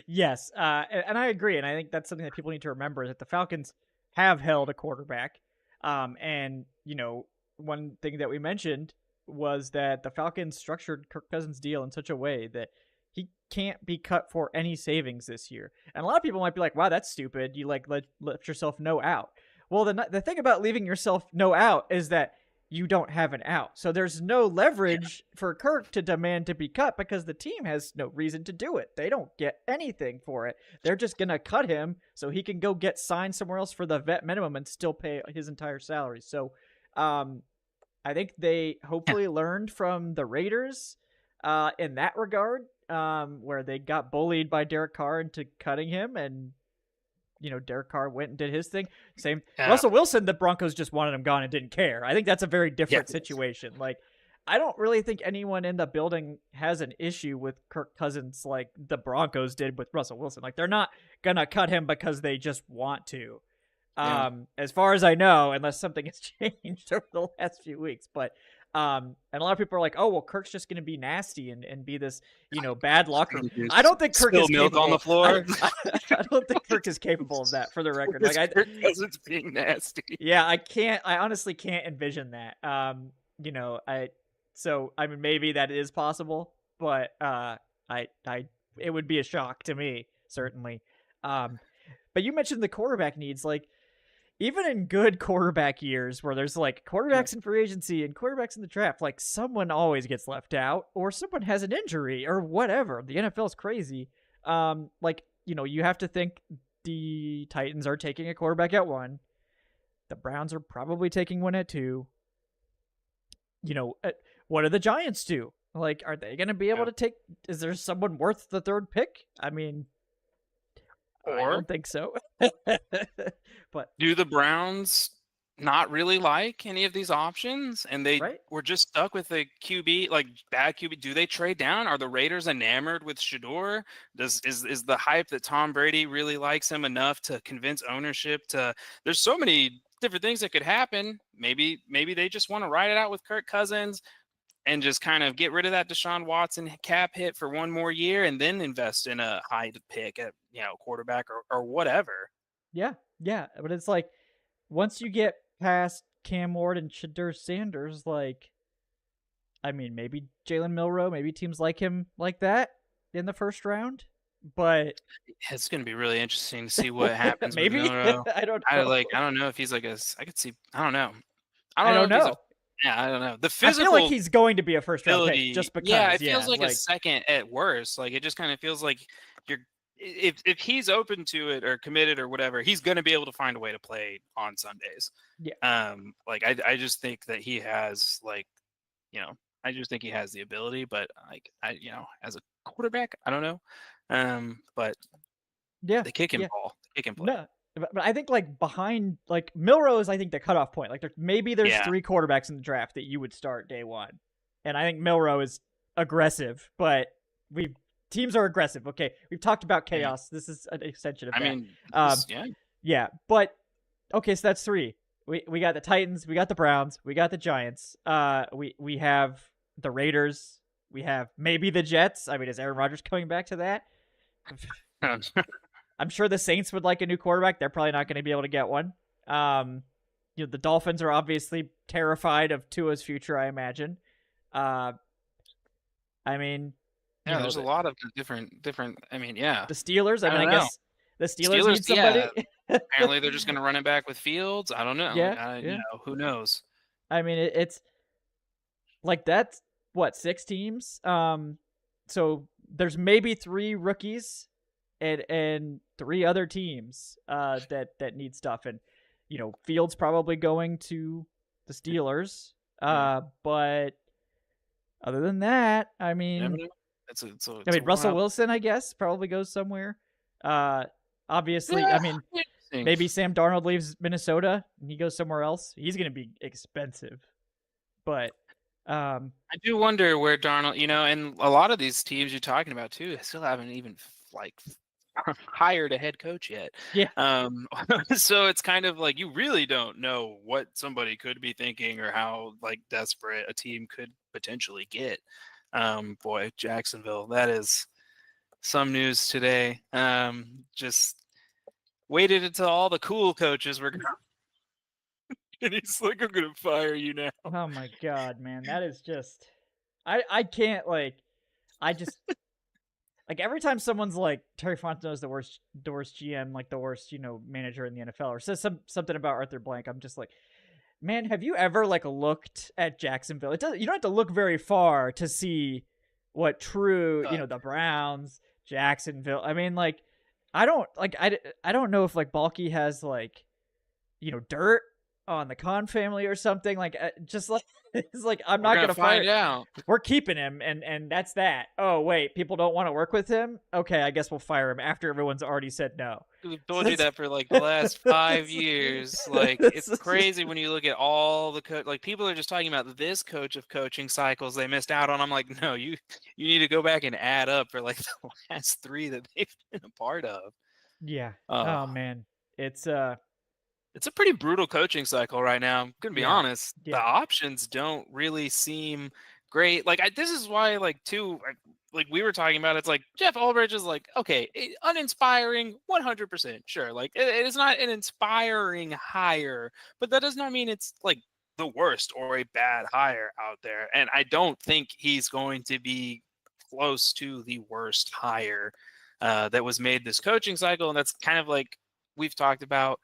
Yes, and I agree, and I think that's something that people need to remember is that the Falcons have held a quarterback, and one thing that we mentioned was that the Falcons structured Kirk Cousins' deal in such a way that he can't be cut for any savings this year. And a lot of people might be like, "Wow, that's stupid. You left yourself no out." Well, the thing about leaving yourself no out is that you don't have an out. So there's no leverage for Kirk to demand to be cut because the team has no reason to do it. They don't get anything for it. They're just going to cut him so he can go get signed somewhere else for the vet minimum and still pay his entire salary. So I think they hopefully learned from the Raiders in that regard, where they got bullied by Derek Carr into cutting him, and Derek Carr went and did his thing. Same. Russell Wilson, the Broncos just wanted him gone and didn't care. I think that's a very different situation. Like, I don't really think anyone in the building has an issue with Kirk Cousins like the Broncos did with Russell Wilson. Like, they're not gonna cut him because they just want to. As far as I know, unless something has changed over the last few weeks. But and a lot of people are like, "Oh, well, Kirk's just going to be nasty and be this, bad locker." I don't think Kirk is milk capable. On the floor. I don't think Kirk is capable of that. For the record, Kirk Cousins being nasty. Yeah, I honestly can't envision that. So I mean, maybe that is possible, but it would be a shock to me, certainly. But you mentioned the quarterback needs, like, even in good quarterback years where there's like quarterbacks in free agency and quarterbacks in the draft, like someone always gets left out or someone has an injury or whatever. The NFL is crazy. You have to think the Titans are taking a quarterback at 1. The Browns are probably taking one at 2. What do the Giants do? Like, are they going to be able to take, is there someone worth the 3rd pick? I mean, I don't think so. But do the Browns not really like any of these options, and they were just stuck with a QB, like bad QB? Do they trade down? Are the Raiders enamored with Shador? Is the hype that Tom Brady really likes him enough to convince ownership to? There's so many different things that could happen. Maybe they just want to ride it out with Kirk Cousins and just kind of get rid of that Deshaun Watson cap hit for one more year and then invest in a high pick at, quarterback or whatever. Yeah. But it's like, once you get past Cam Ward and Shedeur Sanders, like, I mean, maybe Jalen Milroe, maybe teams like him like that in the 1st round. But it's going to be really interesting to see what happens. Maybe. With Milroe. I don't know. I don't know if he's like I could see. I don't know. I don't know. I don't know. The physical. I feel like he's going to be a 1st round pick just because. Yeah, it feels like a second at worst. Like, it just kind of feels like if he's open to it or committed or whatever, he's going to be able to find a way to play on Sundays. Yeah. I just think that he has, like, I just think he has the ability, but as a quarterback, I don't know. But yeah, they kick him ball. They kick him play. No. But I think, like, behind, like, Milroe is, I think, the cutoff point. Like, there's 3 quarterbacks in the draft that you would start day 1. And I think Milroe is aggressive, but teams are aggressive. Okay, we've talked about chaos. This is an extension of that. Yeah. But, okay, so that's 3. We got the Titans, we got the Browns, we got the Giants. We have the Raiders. We have maybe the Jets. I mean, is Aaron Rodgers coming back to that? I'm sure the Saints would like a new quarterback. They're probably not going to be able to get one. The Dolphins are obviously terrified of Tua's future, I imagine. I mean, there's a lot of different. I mean, yeah. The Steelers. I guess the Steelers need somebody. Yeah. Apparently, they're just going to run it back with Fields. I don't know. Yeah. Who knows? I mean, it's like that's what, 6 teams. So there's maybe 3 rookies. And 3 other teams that need stuff, and Fields probably going to the Steelers. But other than that, I You never mean, know. It's a Russell wild. Wilson, I guess, probably goes somewhere. Obviously, Yeah, I mean, interesting. maybe Sam Darnold leaves Minnesota and he goes somewhere else. He's going to be expensive, but I do wonder where Darnold, and a lot of these teams you're talking about too, still haven't even like hired a head coach yet. yeah, So it's kind of like you really don't know what somebody could be thinking or how like desperate a team could potentially get. Boy, Jacksonville, that is some news today. Just waited until all the cool coaches were gone, and he's like, "I'm gonna fire you now." oh my god, man, that is just I can't I just like every time someone's like Terry Fontenot's the worst GM, like the worst, manager in the NFL, or says something about Arthur Blank, I'm just like, man, have you ever like looked at Jacksonville? You don't have to look very far to see what true, the Browns, Jacksonville. I mean, like, I don't know if like Balky has like, dirt on the Khan family or something. Like, just like it's like I'm We're not gonna gonna fire. find out. We're keeping him, and that's that. Oh wait, people don't want to work with him. Okay, I guess we'll fire him after everyone's already said no. We've told you that for like the last 5 years. Like it's crazy when you look at all the like people are just talking about this coach of coaching cycles they missed out on. I'm like, no, you need to go back and add up for like the last 3 that they've been a part of. Yeah. Uh, Oh man, it's it's a pretty brutal coaching cycle right now. I'm gonna be yeah, honest. The yeah, options don't really seem great. Like this is why, like, too, like we were talking about. It's like Jeff Ulbrich is like, okay, uninspiring, 100%, sure. Like it is not an inspiring hire, but that does not mean it's like the worst or a bad hire out there. And I don't think he's going to be close to the worst hire that was made this coaching cycle. And that's kind of like we've talked about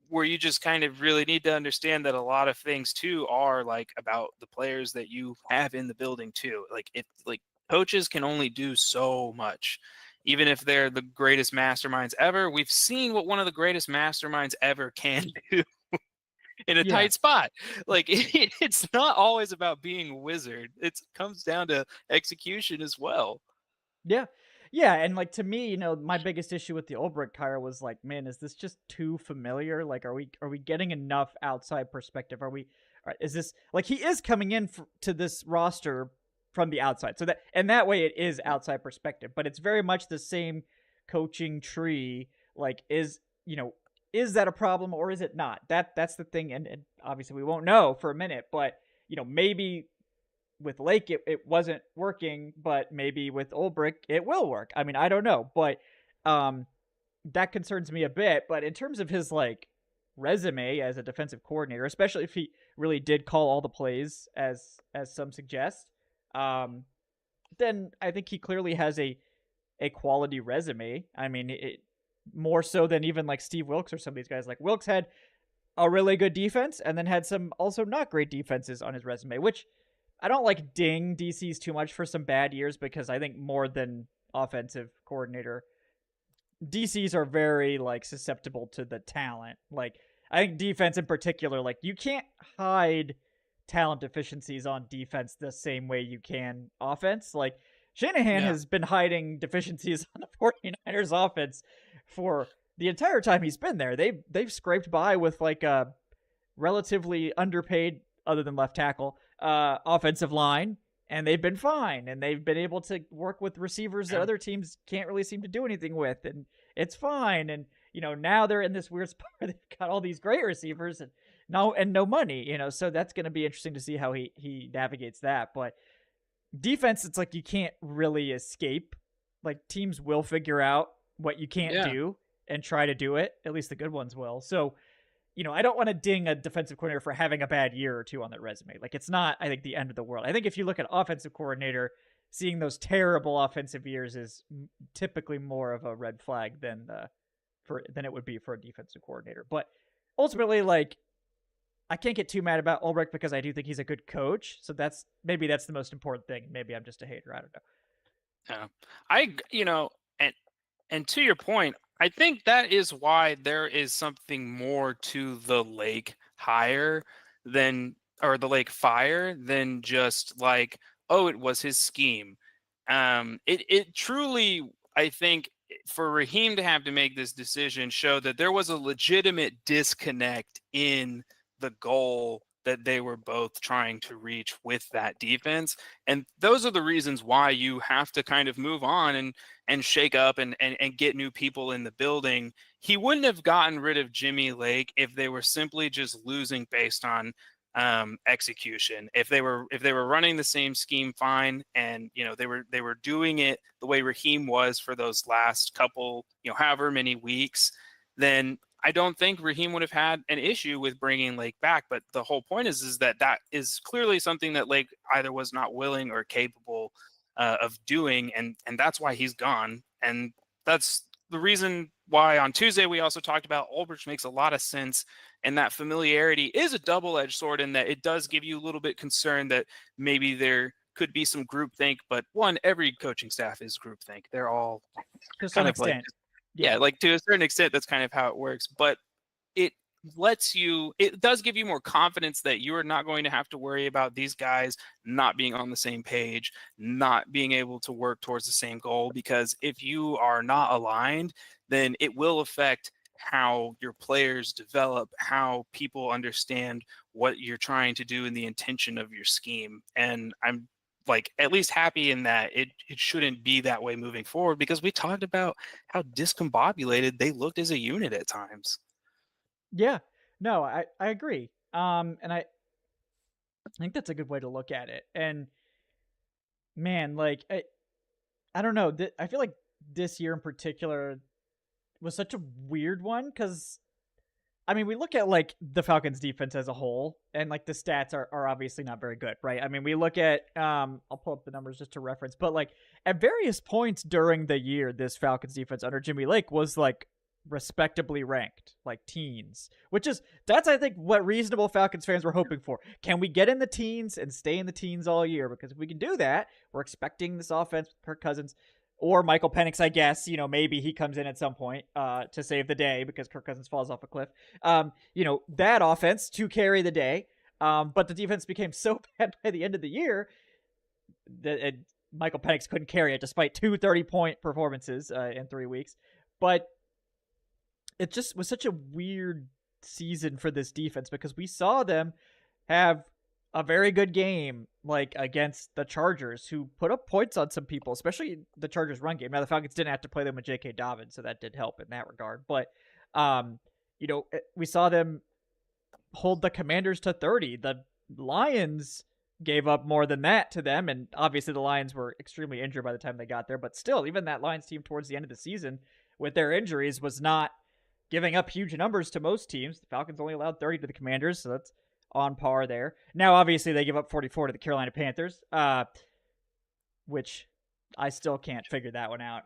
where you just kind of really need to understand that a lot of things too are like about the players that you have in the building too. Like coaches can only do so much. Even if they're the greatest masterminds ever, we've seen what one of the greatest masterminds ever can do in a yeah, tight spot. Like it's not always about being a wizard. It comes down to execution as well. yeah, yeah. And like to me, my biggest issue with the Ulbrich hire was like, man, is this just too familiar? Like, are we getting enough outside perspective? Is this like he is coming in to this roster from the outside? So that way it is outside perspective, but it's very much the same coaching tree. Like, is that a problem or is it not? That's the thing, and obviously we won't know for a minute, but maybe with Lake it wasn't working, but maybe with Ulbrich it will work. I mean, I don't know, but that concerns me a bit. But in terms of his like resume as a defensive coordinator, especially if he really did call all the plays as some suggest, then I think he clearly has a quality resume. I mean, more so than even like Steve Wilks or some of these guys. Like Wilks had a really good defense and then had some also not great defenses on his resume, which I don't like ding DC's too much for some bad years because I think more than offensive coordinator, DCs are very like susceptible to the talent. Like I think defense in particular, like you can't hide talent deficiencies on defense the same way you can offense. Like Shanahan Yeah. has been hiding deficiencies on the 49ers offense for the entire time he's been there. They've scraped by with like a relatively underpaid, other than left tackle, offensive line, and they've been fine, and they've been able to work with receivers that Yeah. other teams can't really seem to do anything with, and it's fine. And now they're in this weird spot where they've got all these great receivers and no money, so that's going to be interesting to see how he navigates that. But defense, it's like you can't really escape. Like teams will figure out what you can't Yeah. do and try to do it. At least the good ones will. So I don't want to ding a defensive coordinator for having a bad year or two on their resume. Like, it's not, I think, the end of the world. I think if you look at offensive coordinator, seeing those terrible offensive years is typically more of a red flag than it would be for a defensive coordinator. But ultimately, like, I can't get too mad about Ulbrich because I do think he's a good coach. So maybe that's the most important thing. Maybe I'm just a hater. I don't know. Yeah. And to your point, I think that is why there is something more to the Lake hire than or the Lake fire than just like, oh, it was his scheme. It truly, I think, for Raheem to have to make this decision showed that there was a legitimate disconnect in the goal that they were both trying to reach with that defense. And those are the reasons why you have to kind of move on and shake up and get new people in the building. He wouldn't have gotten rid of Jimmy Lake if they were simply just losing based on execution. If they were running the same scheme fine, and they were doing it the way Raheem was for those last couple, however many weeks, then I don't think Raheem would have had an issue with bringing Lake back. But the whole point is that is clearly something that Lake either was not willing or capable of doing, and that's why he's gone. And that's the reason why on Tuesday we also talked about Ulbrich makes a lot of sense, and that familiarity is a double-edged sword in that it does give you a little bit concerned that maybe there could be some groupthink. But every coaching staff is groupthink. They're all to some kind of like, extent. yeah, like to a certain extent, that's kind of how it works. But it does give you more confidence that you are not going to have to worry about these guys not being on the same page, not being able to work towards the same goal. Because if you are not aligned, then it will affect how your players develop, how people understand what you're trying to do and the intention of your scheme. And I'm like at least happy in that it shouldn't be that way moving forward, because we talked about how discombobulated they looked as a unit at times. Yeah, no, I agree. And I think that's a good way to look at it. And man, like I don't know, I feel like this year in particular was such a weird one because I mean, we look at like the Falcons defense as a whole, and like the stats are obviously not very good, right? I mean, we look at I'll pull up the numbers just to reference, but like at various points during the year, this Falcons defense under Jimmy Lake was like respectably ranked, like teens, that's I think what reasonable Falcons fans were hoping for. Can we get in the teens and stay in the teens all year? Because if we can do that, we're expecting this offense with Kirk Cousins or Michael Penix, I guess, maybe he comes in at some point to save the day because Kirk Cousins falls off a cliff. That offense to carry the day. But the defense became so bad by the end of the year that Michael Penix couldn't carry it despite two 30-point performances in 3 weeks. But it just was such a weird season for this defense because we saw them have a very good game, like against the Chargers, who put up points on some people, especially the Chargers run game. Now the Falcons didn't have to play them with J.K. Dobbins, so that did help in that regard. But, we saw them hold the Commanders to 30. The Lions gave up more than that to them, and obviously the Lions were extremely injured by the time they got there. But still, even that Lions team towards the end of the season with their injuries was not giving up huge numbers to most teams. The Falcons only allowed 30 to the Commanders, so that's on par there. Now, obviously, they give up 44 to the Carolina Panthers, which I still can't figure that one out.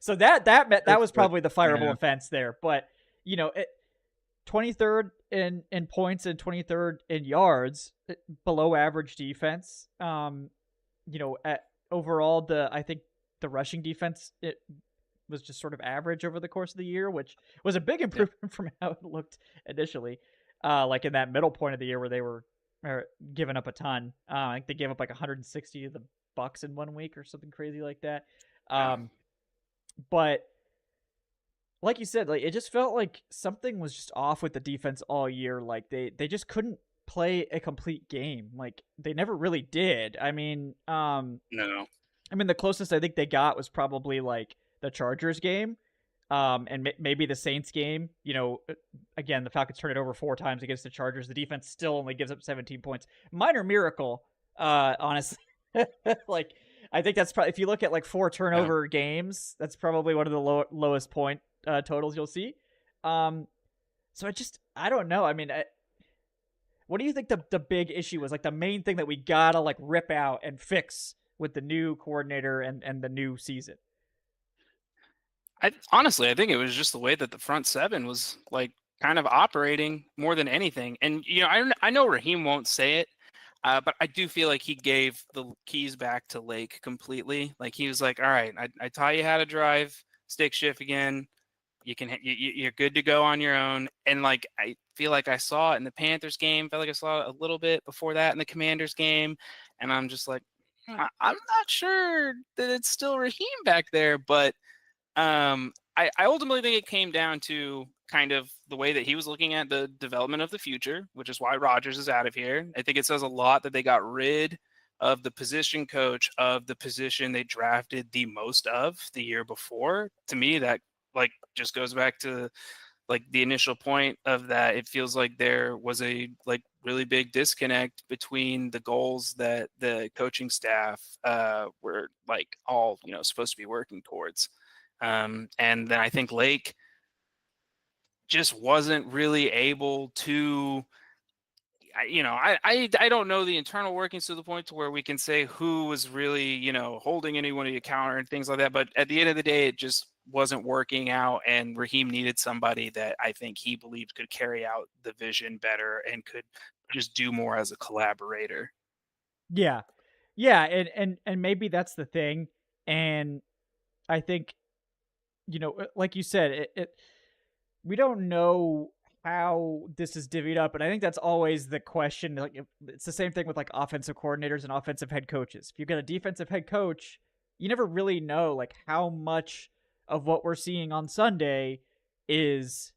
So that was probably the fireable offense there. But 23rd in points and 23rd in yards, below average defense. Overall, I think the rushing defense was just sort of average over the course of the year, which was a big improvement from how it looked initially. Like in that middle point of the year where they were giving up a ton. I think they gave up like 160 to the Bucks in 1 week or something crazy like that. But like you said, like it just felt like something was just off with the defense all year. Like they just couldn't play a complete game. Like they never really did. I mean, no. I mean, the closest I think they got was probably like the Chargers game. And maybe the Saints game. Again, the Falcons turned it over 4 times against the Chargers. The defense still only gives up 17 points. Minor miracle, honestly. Like, I think that's probably, if you look at like 4 turnover games, that's probably one of the lowest point totals you'll see. So I don't know. I mean, what do you think the big issue was? Like the main thing that we gotta like rip out and fix with the new coordinator and the new season? Honestly, I think it was just the way that the front seven was like kind of operating more than anything. And I know Raheem won't say it, but I do feel like he gave the keys back to Lake completely. Like he was like, "All right, I taught you how to drive stick shift again. you're good to go on your own. And like I feel like I saw it in the Panthers game, felt like I saw it a little bit before that in the Commanders game, and I'm just like, I'm not sure that it's still Raheem back there, but I ultimately think it came down to kind of the way that he was looking at the development of the future, which is why Rodgers is out of here. I think it says a lot that they got rid of the position coach of the position they drafted the most of the year before. To me, that like just goes back to like the initial point of that. It feels like there was a like really big disconnect between the goals that the coaching staff were like all supposed to be working towards. And then I think Lake just wasn't really able to, I don't know the internal workings to the point to where we can say who was really, holding anyone to account and things like that. But at the end of the day, it just wasn't working out. And Raheem needed somebody that I think he believed could carry out the vision better and could just do more as a collaborator. Yeah. Yeah. And maybe that's the thing. And I think, like you said, we don't know how this is divvied up, and I think that's always the question. Like, it's the same thing with like offensive coordinators and offensive head coaches. If you've got a defensive head coach, you never really know like how much of what we're seeing on Sunday is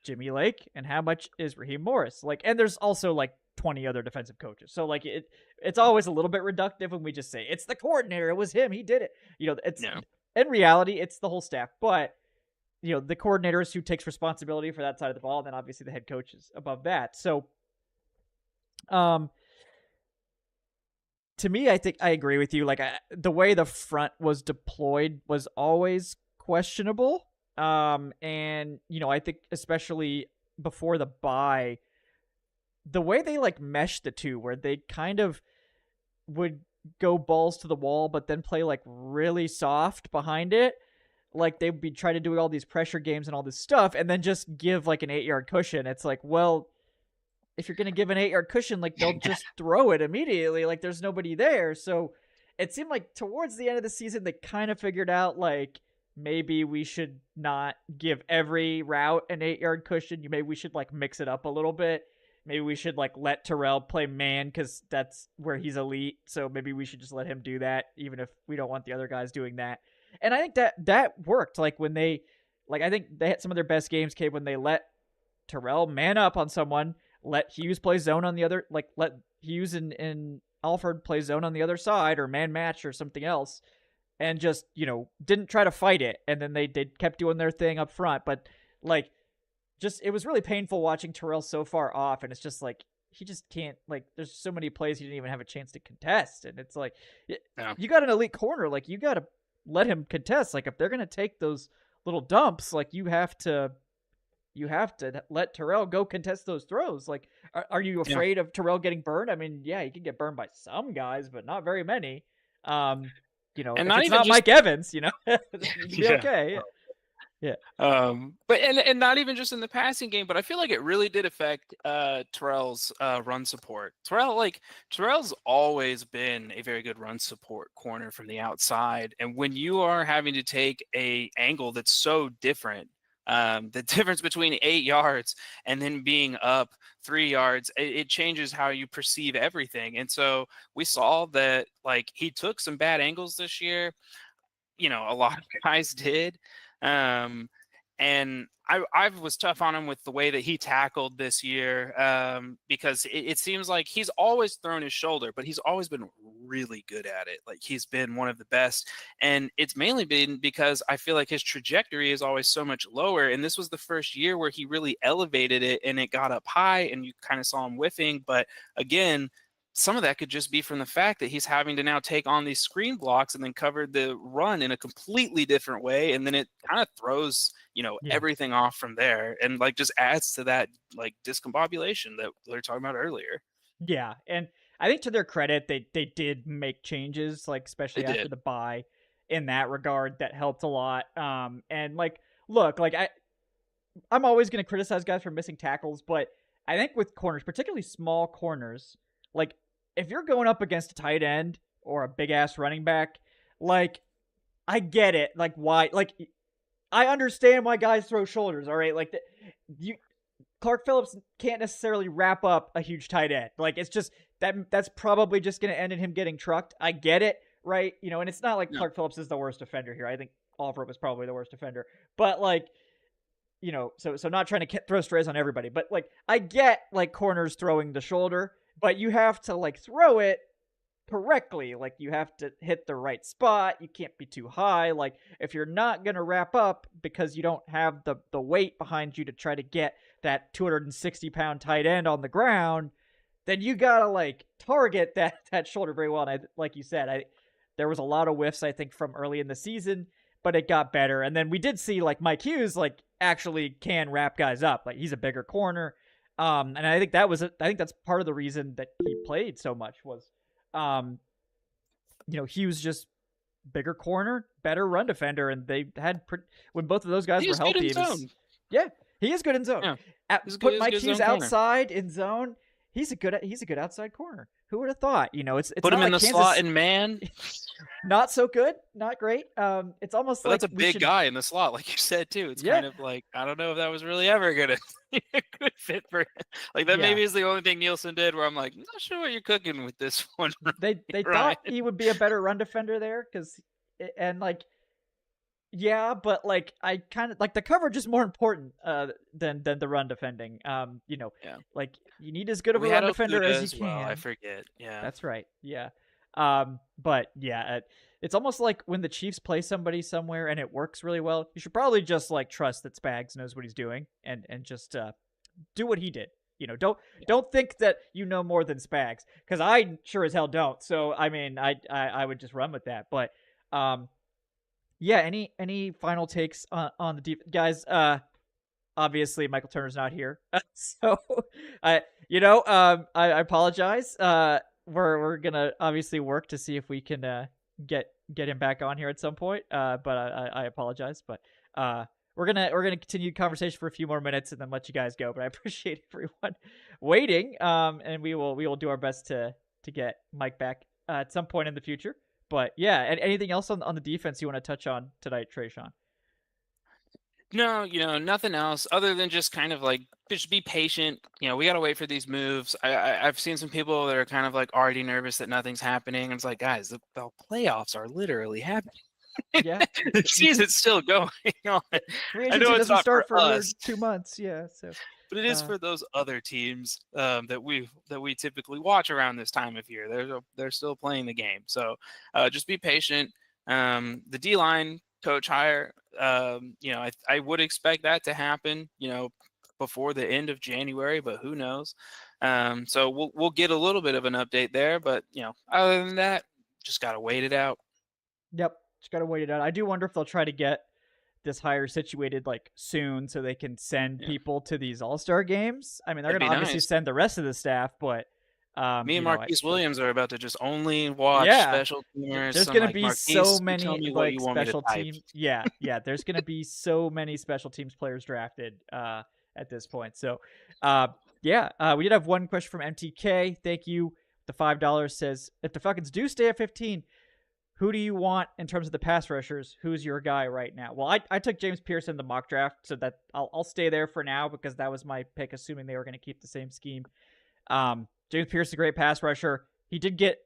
Jimmy Lake and how much is Raheem Morris. Like, and there's also like 20 other defensive coaches, so like it's always a little bit reductive when we just say it's the coordinator, it was him, he did it. It's in reality it's the whole staff, but the coordinator is who takes responsibility for that side of the ball, and then obviously the head coach is above that. So, to me, I think I agree with you. Like, the way the front was deployed was always questionable. And, I think especially before the bye, the way they, like, meshed the two, where they kind of would go balls to the wall, but then play, like, really soft behind it. Like, they'd be trying to do all these pressure games and all this stuff, and then just give like an 8-yard cushion. It's like, well, if you're going to give an 8-yard cushion, like they'll just throw it immediately. Like there's nobody there. So it seemed like towards the end of the season, they kind of figured out like, maybe we should not give every route an 8-yard cushion. Maybe we should like mix it up a little bit. Maybe we should like let Terrell play man because that's where he's elite. So maybe we should just let him do that, even if we don't want the other guys doing that. And I think that worked. Like when I think they had some of their best games came when they let Terrell man up on someone, let Hughes play zone on the other, like let Hughes and Alford play zone on the other side or man match or something else, and just, didn't try to fight it. And then they kept doing their thing up front. But like, just, it was really painful watching Terrell so far off. And it's just like, he just can't, like, there's so many plays he didn't even have a chance to contest. And it's like, you got an elite corner, like you got to let him contest. Like if they're going to take those little dumps, like you have to let Terrell go contest those throws. Like, are you afraid of Terrell getting burned? I mean, yeah, he can get burned by some guys, but not very many. And if it's not Mike Evans, you'd be okay. Yeah. But and not even just in the passing game, but I feel like it really did affect Terrell's run support. Terrell's always been a very good run support corner from the outside, and when you are having to take a angle that's so different, the difference between 8 yards and then being up 3 yards, it changes how you perceive everything. And so we saw that like he took some bad angles this year. A lot of guys did. And I was tough on him with the way that he tackled this year, because it seems like he's always thrown his shoulder, but he's always been really good at it. Like he's been one of the best, and it's mainly been because I feel like his trajectory is always so much lower. And this was the first year where he really elevated it and it got up high and you kind of saw him whiffing. But again, some of that could just be from the fact that he's having to now take on these screen blocks and then cover the run in a completely different way. And then it kind of throws, everything off from there, and like just adds to that like discombobulation that we were talking about earlier. Yeah. And I think to their credit, they did make changes, like especially after the bye in that regard, that helped a lot. And like, look, like I'm always going to criticize guys for missing tackles, but I think with corners, particularly small corners, like if you're going up against a tight end or a big ass running back, like I get it. Like why, like I understand why guys throw shoulders. All right, like Clark Phillips can't necessarily wrap up a huge tight end. Like it's just that's probably just going to end in him getting trucked. I get it, right? You know, and it's not like Clark Phillips is the worst defender here. I think Oliver was probably the worst defender, but like, you know, so not trying to throw strays on everybody, but like I get like corners throwing the shoulder, but you have to like throw it correctly. Like you have to hit the right spot. You can't be too high. Like if you're not going to wrap up because you don't have the weight behind you to try to get that 260-pound tight end on the ground, then you got to like target that shoulder very well. And like you said, there was a lot of whiffs, I think, from early in the season, but it got better. And then we did see like Mike Hughes like actually can wrap guys up. Like he's a bigger corner. And I think that's part of the reason that he played so much was, you know, Hughes just bigger corner, better run defender, and they had when both of those guys were healthy. Yeah, he is good in zone. Yeah. Put Mike Hughes outside in zone. He's a good outside corner. Who would have thought? You know, it's put him in the slot and man. Not so good, not great. It's almost like that's a big guy in the slot, like you said too. It's kind of like I don't know if that was really ever gonna be a good fit for him. Like that maybe is the only thing Nielsen did where I'm like, not sure what you're cooking with this one. They thought he would be a better run defender there but like I kind of like the coverage is more important than the run defending. You know, like you need as good of a run defender as you can. Well, I forget. Yeah, that's right. Yeah. But yeah, it's almost like when the Chiefs play somebody somewhere and it works really well, you should probably just like trust that Spags knows what he's doing and just do what he did. You know, don't think that you know more than Spags, because I sure as hell don't. So I mean, I would just run with that. But yeah. Any final takes on the deep guys? Obviously Michael Turner's not here, so I apologize. We're gonna obviously work to see if we can get him back on here at some point. But I apologize. But we're gonna continue the conversation for a few more minutes and then let you guys go. But I appreciate everyone waiting. And we will do our best to get Mike back at some point in the future. But yeah, and anything else on the defense you want to touch on tonight, Tre'Shon? No, nothing else other than just kind of like just be patient. You know, we got to wait for these moves. I've seen some people that are kind of like already nervous that nothing's happening. And it's like, guys, the playoffs are literally happening. Yeah, the season's still going on. I know it doesn't start for another 2 months. Yeah, so but it is for those other teams that we typically watch around this time of year. They're still playing the game. So just be patient. The D-line coach hire, I would expect that to happen, before the end of January, but who knows? So we'll get a little bit of an update there, but other than that, just got to wait it out. Yep. Just got to wait it out. I do wonder if they'll try to get this hire situated like soon so they can send people to these All-Star games. I mean, they're going to obviously send the rest of the staff, but me and Marquise Williams are about to just only watch special teamers. There's going to be so many like special teams. Yeah. There's going to be so many special teams players drafted at this point. So, we did have one question from MTK. Thank you. The $5 says, if the Falcons do stay at 15, who do you want in terms of the pass rushers? Who's your guy right now? Well, I took James Pearson in the mock draft, so that I'll stay there for now because that was my pick, assuming they were going to keep the same scheme. James Pearson, a great pass rusher. He did get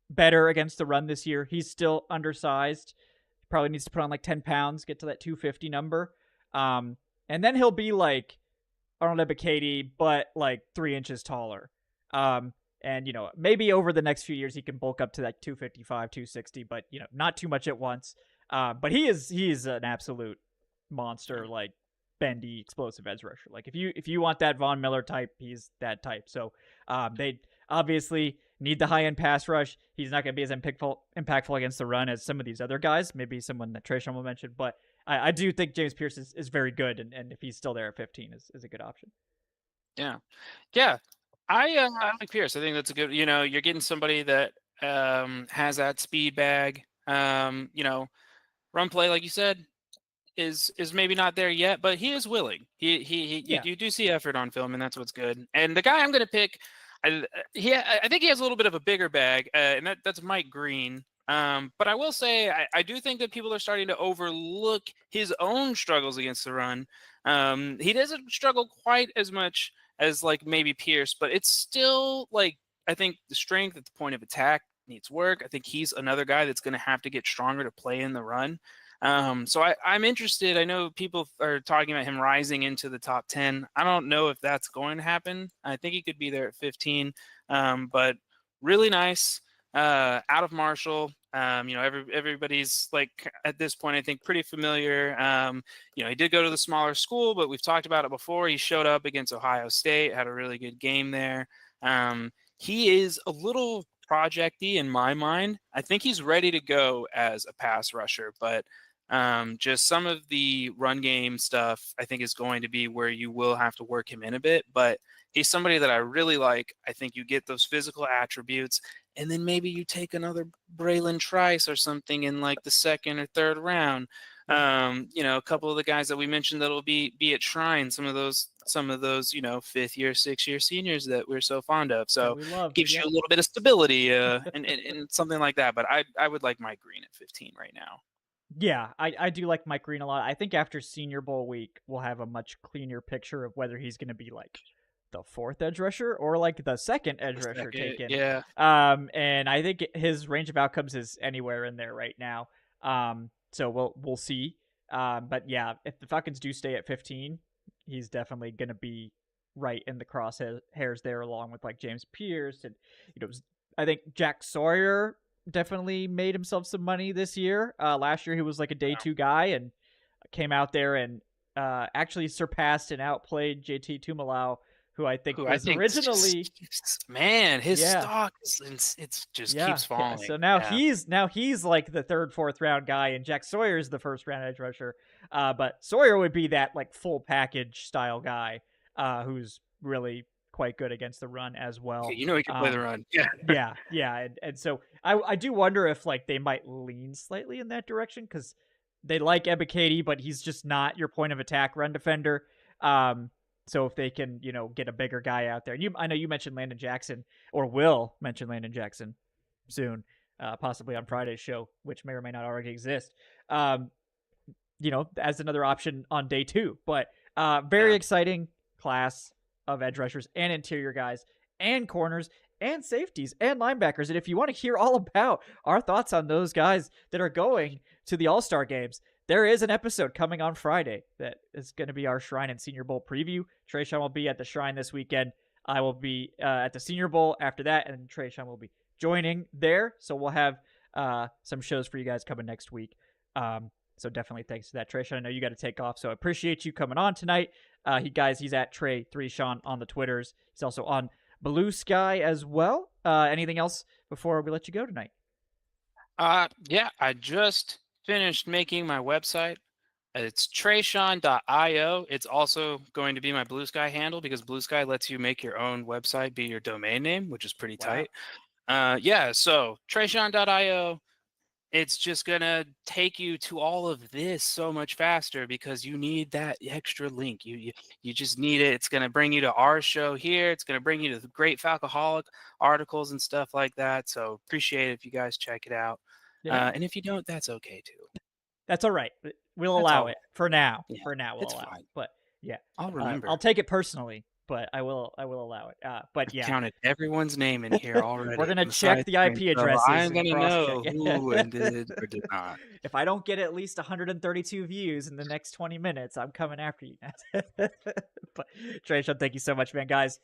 better against the run this year. He's still undersized. He probably needs to put on like 10 pounds, get to that 250 number. And then he'll be like Arnold Ebiketie, but like 3 inches taller. And, maybe over the next few years, he can bulk up to that 255, 260, but, not too much at once. But he is an absolute monster, like bendy, explosive edge rusher. Like if you want that Von Miller type, he's that type. So they obviously need the high-end pass rush. He's not going to be as impactful against the run as some of these other guys, maybe someone that Tre'Shon will mention. But I do think James Pierce is very good, and if he's still there at 15 is a good option. Yeah. I like Pierce. I think that's a good, you're getting somebody that has that speed bag. Run play, like you said, is maybe not there yet, but he is willing. You do see effort on film, and that's what's good. And the guy I'm going to pick, I think he has a little bit of a bigger bag, and that's Mike Green. But I will say, I do think that people are starting to overlook his own struggles against the run. He doesn't struggle quite as much as like maybe Pierce, but it's still like, I think the strength at the point of attack needs work. I think he's another guy that's going to have to get stronger to play in the run. So I'm interested. I know people are talking about him rising into the top 10. I don't know if that's going to happen. I think he could be there at 15. But really nice. Out of Marshall. Everybody's like at this point, I think, pretty familiar. He did go to the smaller school, but we've talked about it before. He showed up against Ohio State, had a really good game there. He is a little projecty in my mind. I think he's ready to go as a pass rusher, but just some of the run game stuff, I think, is going to be where you will have to work him in a bit. But he's somebody that I really like. I think you get those physical attributes, and then maybe you take another Braylon Trice or something in like the second or third round. A couple of the guys that we mentioned that'll be at Shrine, some of those, fifth year, 6-year seniors that we're so fond of. So gives you a little bit of stability and something like that. But I would like Mike Green at 15 right now. Yeah, I do like Mike Green a lot. I think after Senior Bowl week, we'll have a much cleaner picture of whether he's going to be like the fourth edge rusher or like the second edge rusher taken. Yeah. And I think his range of outcomes is anywhere in there right now. So we'll see. But yeah, if the Falcons do stay at 15, he's definitely going to be right in the crosshairs there, along with like James Pierce and I think Jack Sawyer definitely made himself some money this year. Last year he was like a day 2 guy and came out there and actually surpassed and outplayed JT Tumalau, who I think originally, man, his stock it's just keeps falling. Yeah. So now he's like the 3rd, 4th round guy, and Jack Sawyer is the 1st round edge rusher. But Sawyer would be that like full package style guy who's really quite good against the run as well. He can play the run. Yeah. And so I do wonder if like they might lean slightly in that direction because they like Ebiketie, but he's just not your point of attack run defender. So if they can, get a bigger guy out there. I know you mentioned Landon Jackson, or will mention Landon Jackson soon, possibly on Friday's show, which may or may not already exist. As another option on day 2. But very exciting class of edge rushers and interior guys and corners and safeties and linebackers. And if you want to hear all about our thoughts on those guys that are going to the All-Star games, there is an episode coming on Friday that is going to be our Shrine and Senior Bowl preview. Tre'Shon will be at the Shrine this weekend. I will be at the Senior Bowl after that, and Tre'Shon will be joining there. So we'll have some shows for you guys coming next week. So definitely thanks to that, Tre'Shon. I know you got to take off, so I appreciate you coming on tonight. He's at Ep314 on the Twitters. He's also on Blue Sky as well. Anything else before we let you go tonight? I just finished making my website. It's Tre'Shon.io. It's also going to be my Blue Sky handle because Blue Sky lets you make your own website be your domain name, which is pretty tight. So Tre'Shon.io. It's just going to take you to all of this so much faster because you need that extra link. You just need it. It's going to bring you to our show here. It's going to bring you to the great Falcoholic articles and stuff like that. So appreciate it if you guys check it out. And if you don't, that's okay too. That's all right. We'll allow it for now. Yeah, for now, we'll allow it. But yeah, I'll remember. I'll take it personally, but I will allow it. But yeah, counted everyone's name in here already. We're gonna check the IP addresses. I'm gonna know who did or did not. If I don't get at least 132 views in the next 20 minutes, I'm coming after you. But Tre'Shon, thank you so much, man, guys.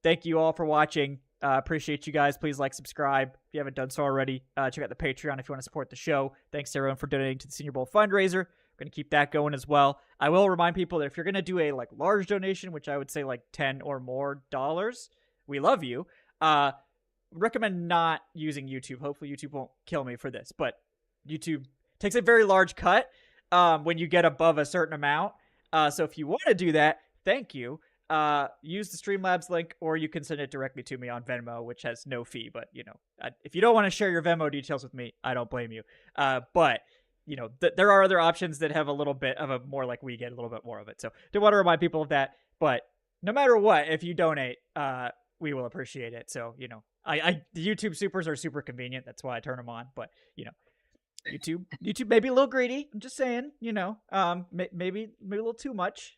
Thank you all for watching. Appreciate you guys. Please like, subscribe if you haven't done so already. Check out the Patreon if you want to support the show. Thanks to everyone for donating to the Senior Bowl fundraiser. We're going to keep that going as well. I will remind people that if you're going to do a large donation, which I would say like $10 or more, we love you. Recommend not using YouTube. Hopefully YouTube won't kill me for this, but YouTube takes a very large cut when you get above a certain amount. So if you want to do that, thank you. Use the Streamlabs link, or you can send it directly to me on Venmo, which has no fee. But if you don't want to share your Venmo details with me, I don't blame you. But there are other options that have a little bit of a more like we get a little bit more of it. So do want to remind people of that. But no matter what, if you donate, we will appreciate it. So The YouTube supers are super convenient. That's why I turn them on. But YouTube may be a little greedy. I'm just saying, maybe a little too much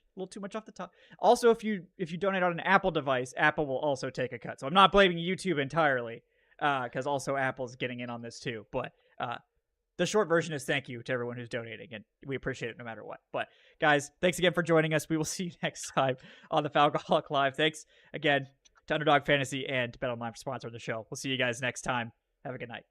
off the top. Also, if you donate on an Apple device, Apple will also take a cut. So I'm not blaming YouTube entirely, because also Apple's getting in on this too. But the short version is thank you to everyone who's donating, and we appreciate it no matter what. But guys, thanks again for joining us. We will see you next time on the Falcoholic Live. Thanks again to Underdog Fantasy and to BetOnline for sponsoring the show. We'll see you guys next time. Have a good night.